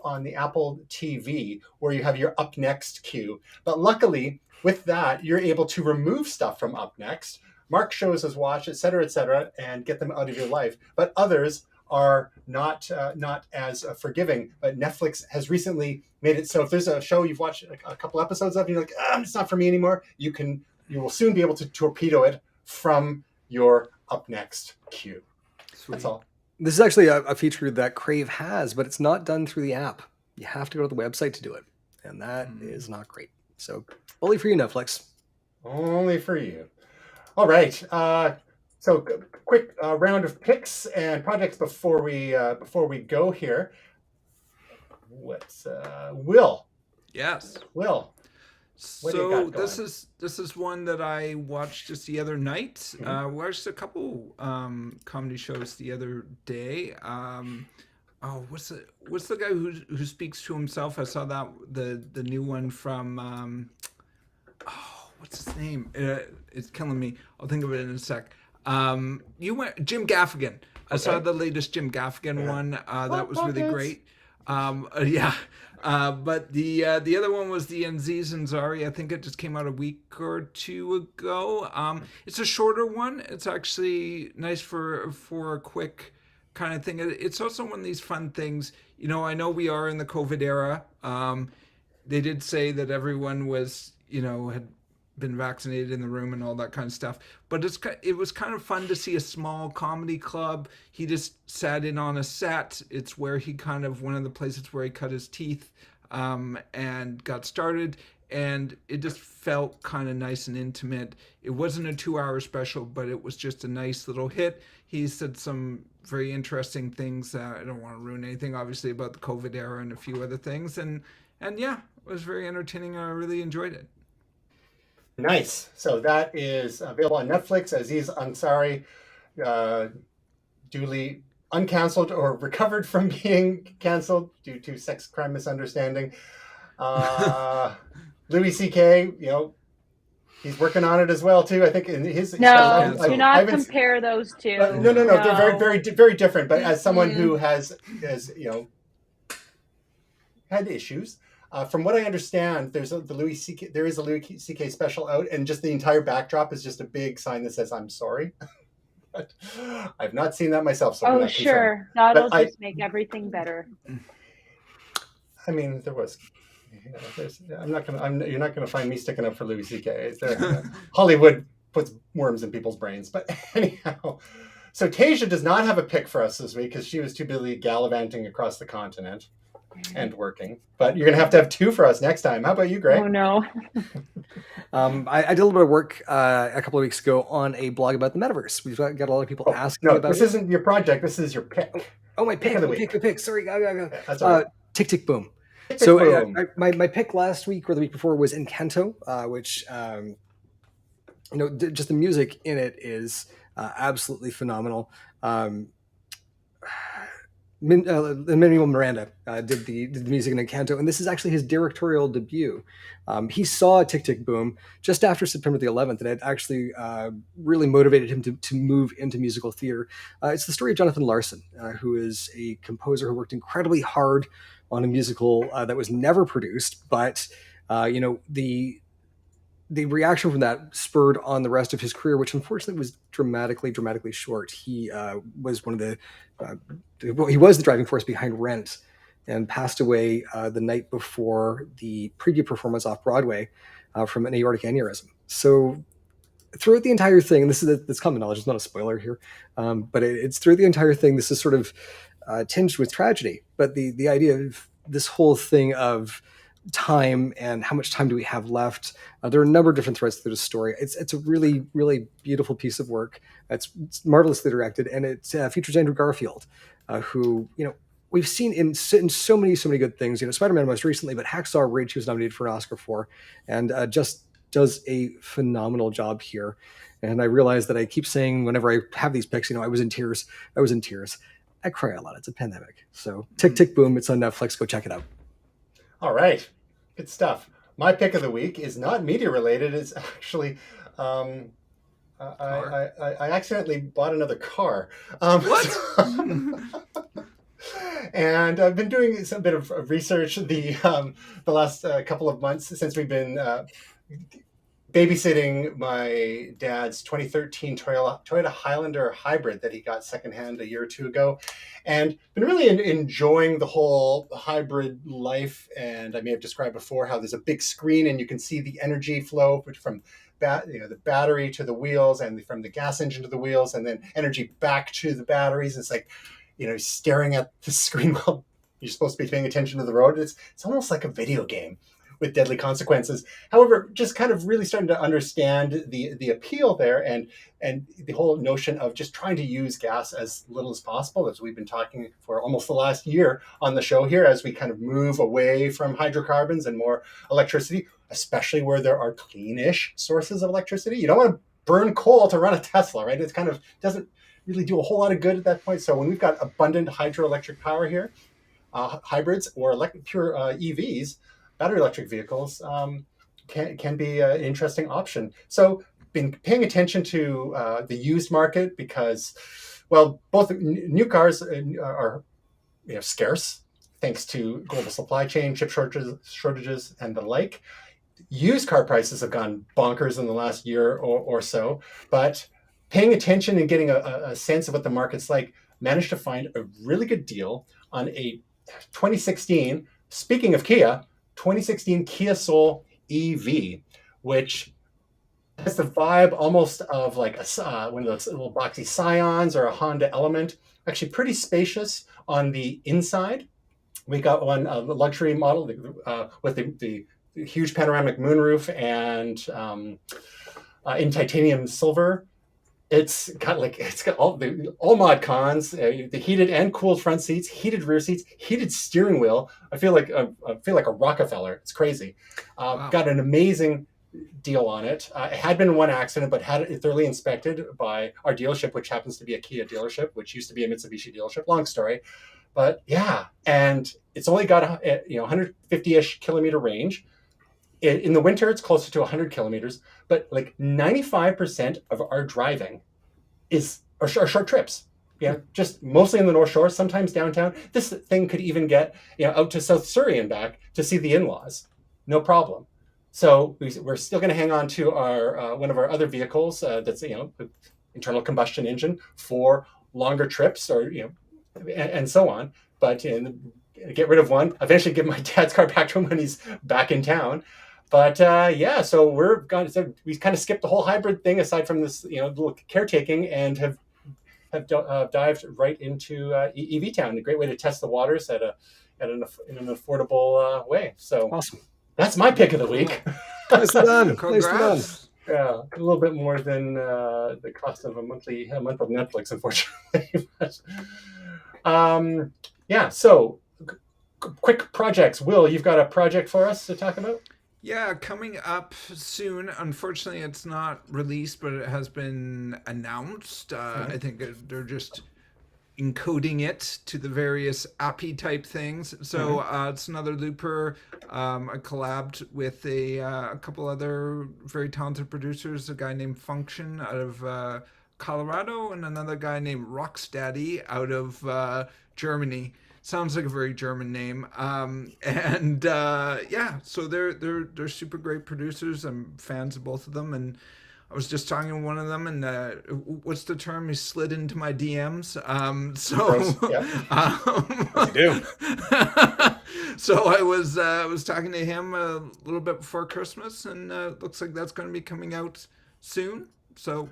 on the Apple TV where you have your Up Next queue. But luckily, with that, you're able to remove stuff from Up Next, mark shows as watched, et cetera, and get them out of your life. But others are not as forgiving. But Netflix has recently made it so if there's a show you've watched a couple episodes of, and you're like, it's not for me anymore, you will soon be able to torpedo it from your Up Next queue. Sweet. That's all. This is actually a feature that Crave has, but it's not done through the app. You have to go to the website to do it, and that is not great. So, only for you, Netflix. Only for you. All right. So, quick round of picks and projects before we go here. What's Will? Yes. Will. So this is one that I watched just the other night. Mm-hmm. Watched a couple comedy shows the other day. What's the guy who speaks to himself? I saw that the new one from what's his name? It's killing me. I'll think of it in a sec. Jim Gaffigan. I saw the latest Jim Gaffigan one. That was really great. But the other one was the Aziz Ansari. I think it just came out a week or two ago. It's a shorter one. It's actually nice for a quick kind of thing. It's also one of these fun things. I know we are in the COVID era. They did say that everyone was, had been vaccinated in the room and all that kind of stuff. But it was kind of fun to see a small comedy club. He just sat in on a set. It's where he one of the places where he cut his teeth and got started. And it just felt kind of nice and intimate. It wasn't a 2-hour special, but it was just a nice little hit. He said some very interesting things. I don't want to ruin anything, obviously, about the COVID era and a few other things. And yeah, it was very entertaining. I really enjoyed it. Nice. So that is available on Netflix. Aziz Ansari, duly uncanceled or recovered from being canceled due to sex crime misunderstanding. Louis C.K., he's working on it as well too. I think in his do not compare those two. No. They're very, very, very different. But as someone who has had issues, From what I understand, there is a Louis C.K. special out, and just the entire backdrop is just a big sign that says "I'm sorry." But I've not seen that myself, so I'm Oh, not concerned. sure. That'll But just make everything better. I mean, there was. You're not gonna find me sticking up for Louis C.K. Hollywood puts worms in people's brains, but anyhow. So Tasia does not have a pick for us this week because she was too busy gallivanting across the continent and working. But you're gonna have 2 for us next time. How about you, Greg? Oh no. I did a little bit of work a couple of weeks ago on a blog about the Metaverse. We've got a lot of people asking no, about this isn't your project. This is your pick. Oh, my pick. of the My week. pick. Sorry. That's all right. Tick, tick, boom. Tick, So boom. my pick last week or the week before was Encanto, which just the music in it is absolutely phenomenal. Lin-Manuel Miranda did the music in Encanto, and this is actually his directorial debut. He saw Tick, Tick, Boom just after September the 11th, and it actually really motivated him to move into musical theater. It's the story of Jonathan Larson, who is a composer who worked incredibly hard on a musical that was never produced, but the reaction from that spurred on the rest of his career, which unfortunately was dramatically short. He was one of he was the driving force behind Rent, and passed away the night before the preview performance off Broadway from an aortic aneurysm. So throughout the entire thing, this common knowledge, it's not a spoiler here, but it's throughout the entire thing, this is sort of tinged with tragedy. But the idea of this whole thing of time and how much time do we have left, there are a number of different threads to the story. It's a really, really beautiful piece of work. It's marvelously directed, and it features Andrew Garfield, who we've seen in so many good things. Spider-Man most recently, but Hacksaw Ridge he was nominated for an Oscar for, and just does a phenomenal job here. And I realize that I keep saying whenever I have these picks, I was in tears. I cry a lot. It's a pandemic. So Tick, Tick, Boom. It's on Netflix. Go check it out. All right. Good stuff. My pick of the week is not media related. It's actually, I accidentally bought another car. What? And I've been doing some bit of research the last couple of months since we've been babysitting my dad's 2013 Toyota Highlander hybrid that he got secondhand a year or 2 ago, and been really enjoying the whole hybrid life. And I may have described before how there's a big screen and you can see the energy flow from the battery to the wheels, and from the gas engine to the wheels, and then energy back to the batteries. It's like, staring at the screen while you're supposed to be paying attention to the road. It's almost like a video game with deadly consequences. However, just kind of really starting to understand the appeal there, and the whole notion of just trying to use gas as little as possible, as we've been talking for almost the last year on the show here, as we kind of move away from hydrocarbons and more electricity, especially where there are clean-ish sources of electricity. You don't want to burn coal to run a Tesla, right? It kind of doesn't really do a whole lot of good at that point. So when we've got abundant hydroelectric power here, hybrids or pure EVs, battery electric vehicles can be an interesting option. So been paying attention to the used market because, well, both new cars are scarce thanks to global supply chain, chip shortages and the like. Used car prices have gone bonkers in the last year or so, but paying attention and getting a sense of what the market's like, managed to find a really good deal on a 2016, speaking of Kia, 2016 Kia Soul EV, which has the vibe almost of like one of those little boxy Scions or a Honda Element. Actually pretty spacious on the inside. We got one luxury model with the huge panoramic moonroof and in titanium silver. It's got all the mod cons, the heated and cooled front seats, heated rear seats, heated steering wheel. I feel like a Rockefeller. It's crazy. Wow. Got an amazing deal on it. It had been in one accident, but had it thoroughly inspected by our dealership, which happens to be a Kia dealership, which used to be a Mitsubishi dealership. Long story, but yeah, and it's only got 150-ish kilometer range. In the winter, it's closer to 100 kilometers, but like 95% of our driving are short trips. just mostly in the North Shore, sometimes downtown. This thing could even get out to South Surrey and back to see the in-laws, no problem. So we're still going to hang on to our one of our other vehicles that's internal combustion engine for longer trips, or and so on. But get rid of one. Eventually, give my dad's car back to him when he's back in town. But so we kind of skipped the whole hybrid thing aside from this little caretaking, and have dived right into EV Town. A great way to test the waters in an affordable way. So Awesome. That's my pick of the week. Nicely done. Congrats. Nicely done. Yeah, a little bit more than the cost of a month of Netflix, unfortunately. But, so quick projects. Will, you've got a project for us to talk about? Yeah, coming up soon. Unfortunately, it's not released, but it has been announced. I think they're just encoding it to the various appy type things. So it's another Looper. I collabed with a couple other very talented producers, a guy named Function out of Colorado, and another guy named Rocksteady out of Germany. Sounds like a very German name. So they're super great producers. I'm fans of both of them, and I was just talking to one of them, and what's the term? He slid into my DMs. Yeah. So I was talking to him a little bit before Christmas, and looks like that's going to be coming out soon. So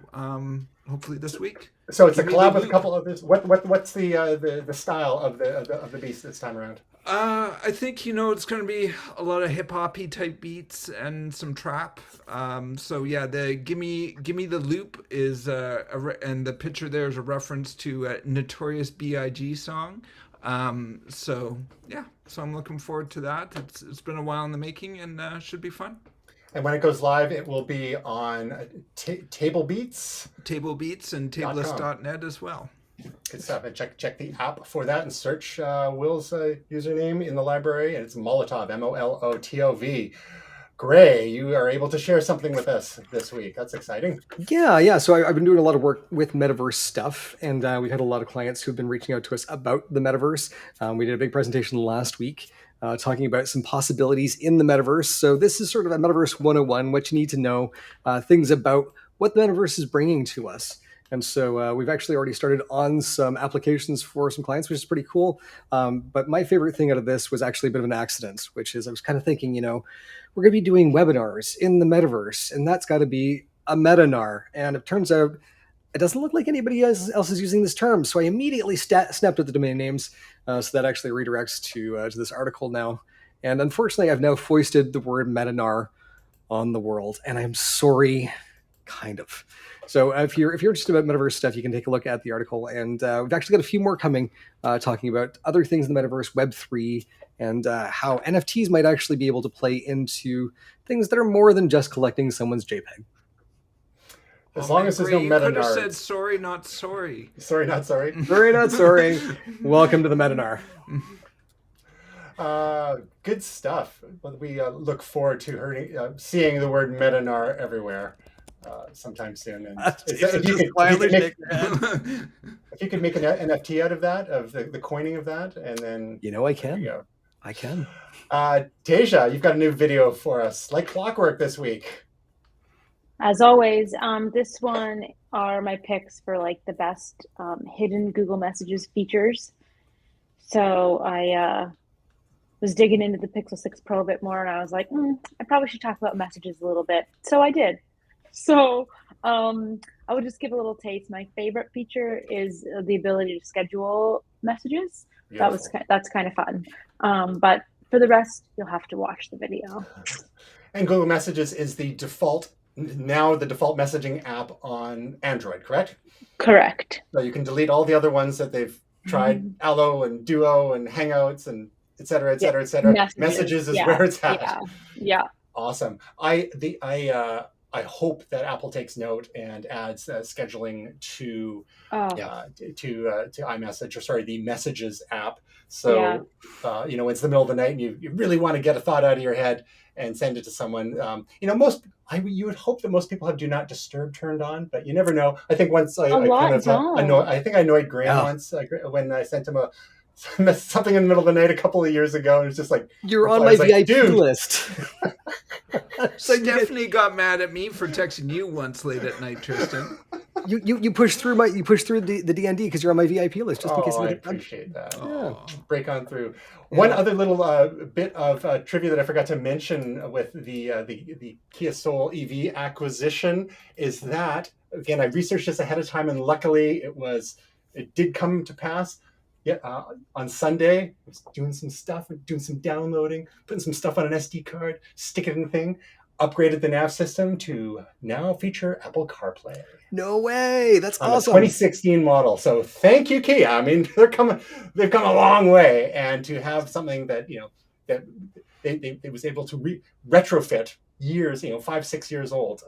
hopefully this week. So it's a collab with a couple of this. What's the style of the beast this time around? I think it's going to be a lot of hip hoppy type beats and some trap. The gimme the loop is and the picture there is a reference to a Notorious B.I.G. song. So I'm looking forward to that. It's been a while in the making, and should be fun. And when it goes live, it will be on Table Beats. Table Beats and Tableist.net as well. Good stuff. And check the app for that and search Will's username in the library. And it's Molotov, MOLOTOV. Gray, you are able to share something with us this week. That's exciting. Yeah. So I've been doing a lot of work with Metaverse stuff, and we've had a lot of clients who've been reaching out to us about the Metaverse. We did a big presentation last week talking about some possibilities in the Metaverse. So this is sort of a Metaverse 101, what you need to know, things about what the Metaverse is bringing to us. And so we've actually already started on some applications for some clients, which is pretty cool. But my favorite thing out of this was actually a bit of an accident, which is I was kind of thinking, we're going to be doing webinars in the Metaverse, and that's got to be a metanar. And it turns out it doesn't look like anybody else is using this term. So I immediately snapped at the domain names. So that actually redirects to this article now. And unfortunately, I've now foisted the word metanar on the world. And I'm sorry, kind of. So if you're interested about Metaverse stuff, you can take a look at the article. And we've actually got a few more coming talking about other things in the Metaverse, Web3, and how NFTs might actually be able to play into things that are more than just collecting someone's JPEG. As long as there's no meta could have nards. said sorry, not sorry. Sorry, not sorry. Sorry, not sorry. Welcome to the metanar. Good stuff. We look forward to seeing the word metanar everywhere sometime soon. And if you could make an NFT out of that, of the coining of that, and then I can. I can. Tasia, you've got a new video for us, like clockwork this week. As always, this one are my picks for like the best hidden Google Messages features. So I was digging into the Pixel 6 Pro a bit more, and I was like, I probably should talk about messages a little bit. So I did. So I would just give a little taste. My favorite feature is the ability to schedule messages. Beautiful. That's kind of fun. But for the rest, you'll have to watch the video. And Google Messages is the default messaging app on Android, correct? Correct. So you can delete all the other ones that they've tried, Allo and Duo and Hangouts and et cetera, et cetera, et cetera. Messages is where it's at. Yeah. Awesome. I I hope that Apple takes note and adds scheduling to Oh, to iMessage, or sorry, the Messages app. yeah. So when it's the middle of the night and you really want to get a thought out of your head and send it to someone. You would hope that most people have Do Not Disturb turned on, but you never know. I think once I lot kind of don't. I think I annoyed Graham Yeah. once when I sent him something in the middle of the night a couple of years ago. And it's just like, You're on I my was like, VIP dude. list. So Stephanie got mad at me for texting you once late at night, Tristan. you push through the DND because you're on my VIP list just in case. I somebody- appreciate that. Yeah. Break on through. Yeah. One other little bit of trivia that I forgot to mention with the Kia Soul EV acquisition is that, again, I researched this ahead of time, and luckily it did come to pass. Yeah, on Sunday, I was doing some stuff, doing some downloading, putting some stuff on an SD card, stick it in the thing, upgraded the nav system to now feature Apple CarPlay. No way! That's On awesome. a 2016 model. So thank you, Kia. I mean, they've come a long way, and to have something that that they was able to retrofit years, 5-6 years old.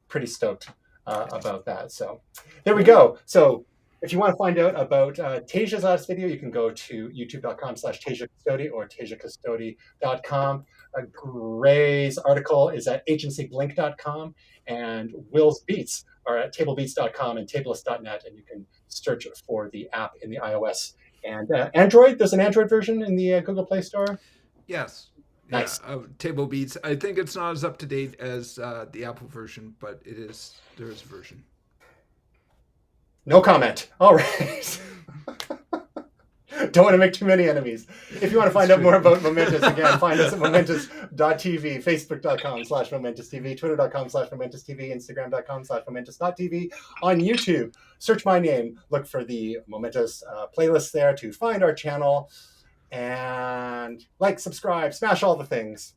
Pretty stoked about that. So there we go. So if you want to find out about Tasia's last video, you can go to youtube.com/TasiaCustodi or TasiaCustodi.com. Gray's article is at agencyblink.com, and Will's Beats are at tablebeats.com and tableist.net, and you can search for the app in the iOS and Android. There's an Android version in the Google Play Store. Yes. Nice. Yeah, Table Beats. I think it's not as up to date as the Apple version, but there is a version. No comment. All right. Don't want to make too many enemies. If you want to find out more about Momentous, again, find us at momentous.tv, facebook.com/momentoustv, twitter.com/momentoustv, instagram.com/momentus.tv, on YouTube. Search my name, look for the Momentous playlist there to find our channel, and like, subscribe, smash all the things.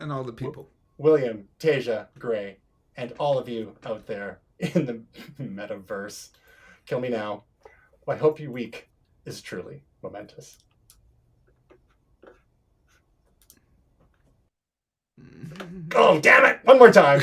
And all the people. William, Tasia, Gray, and all of you out there in the metaverse. Kill me now. Well, I hope your week is truly momentous. Oh, damn it! One more time.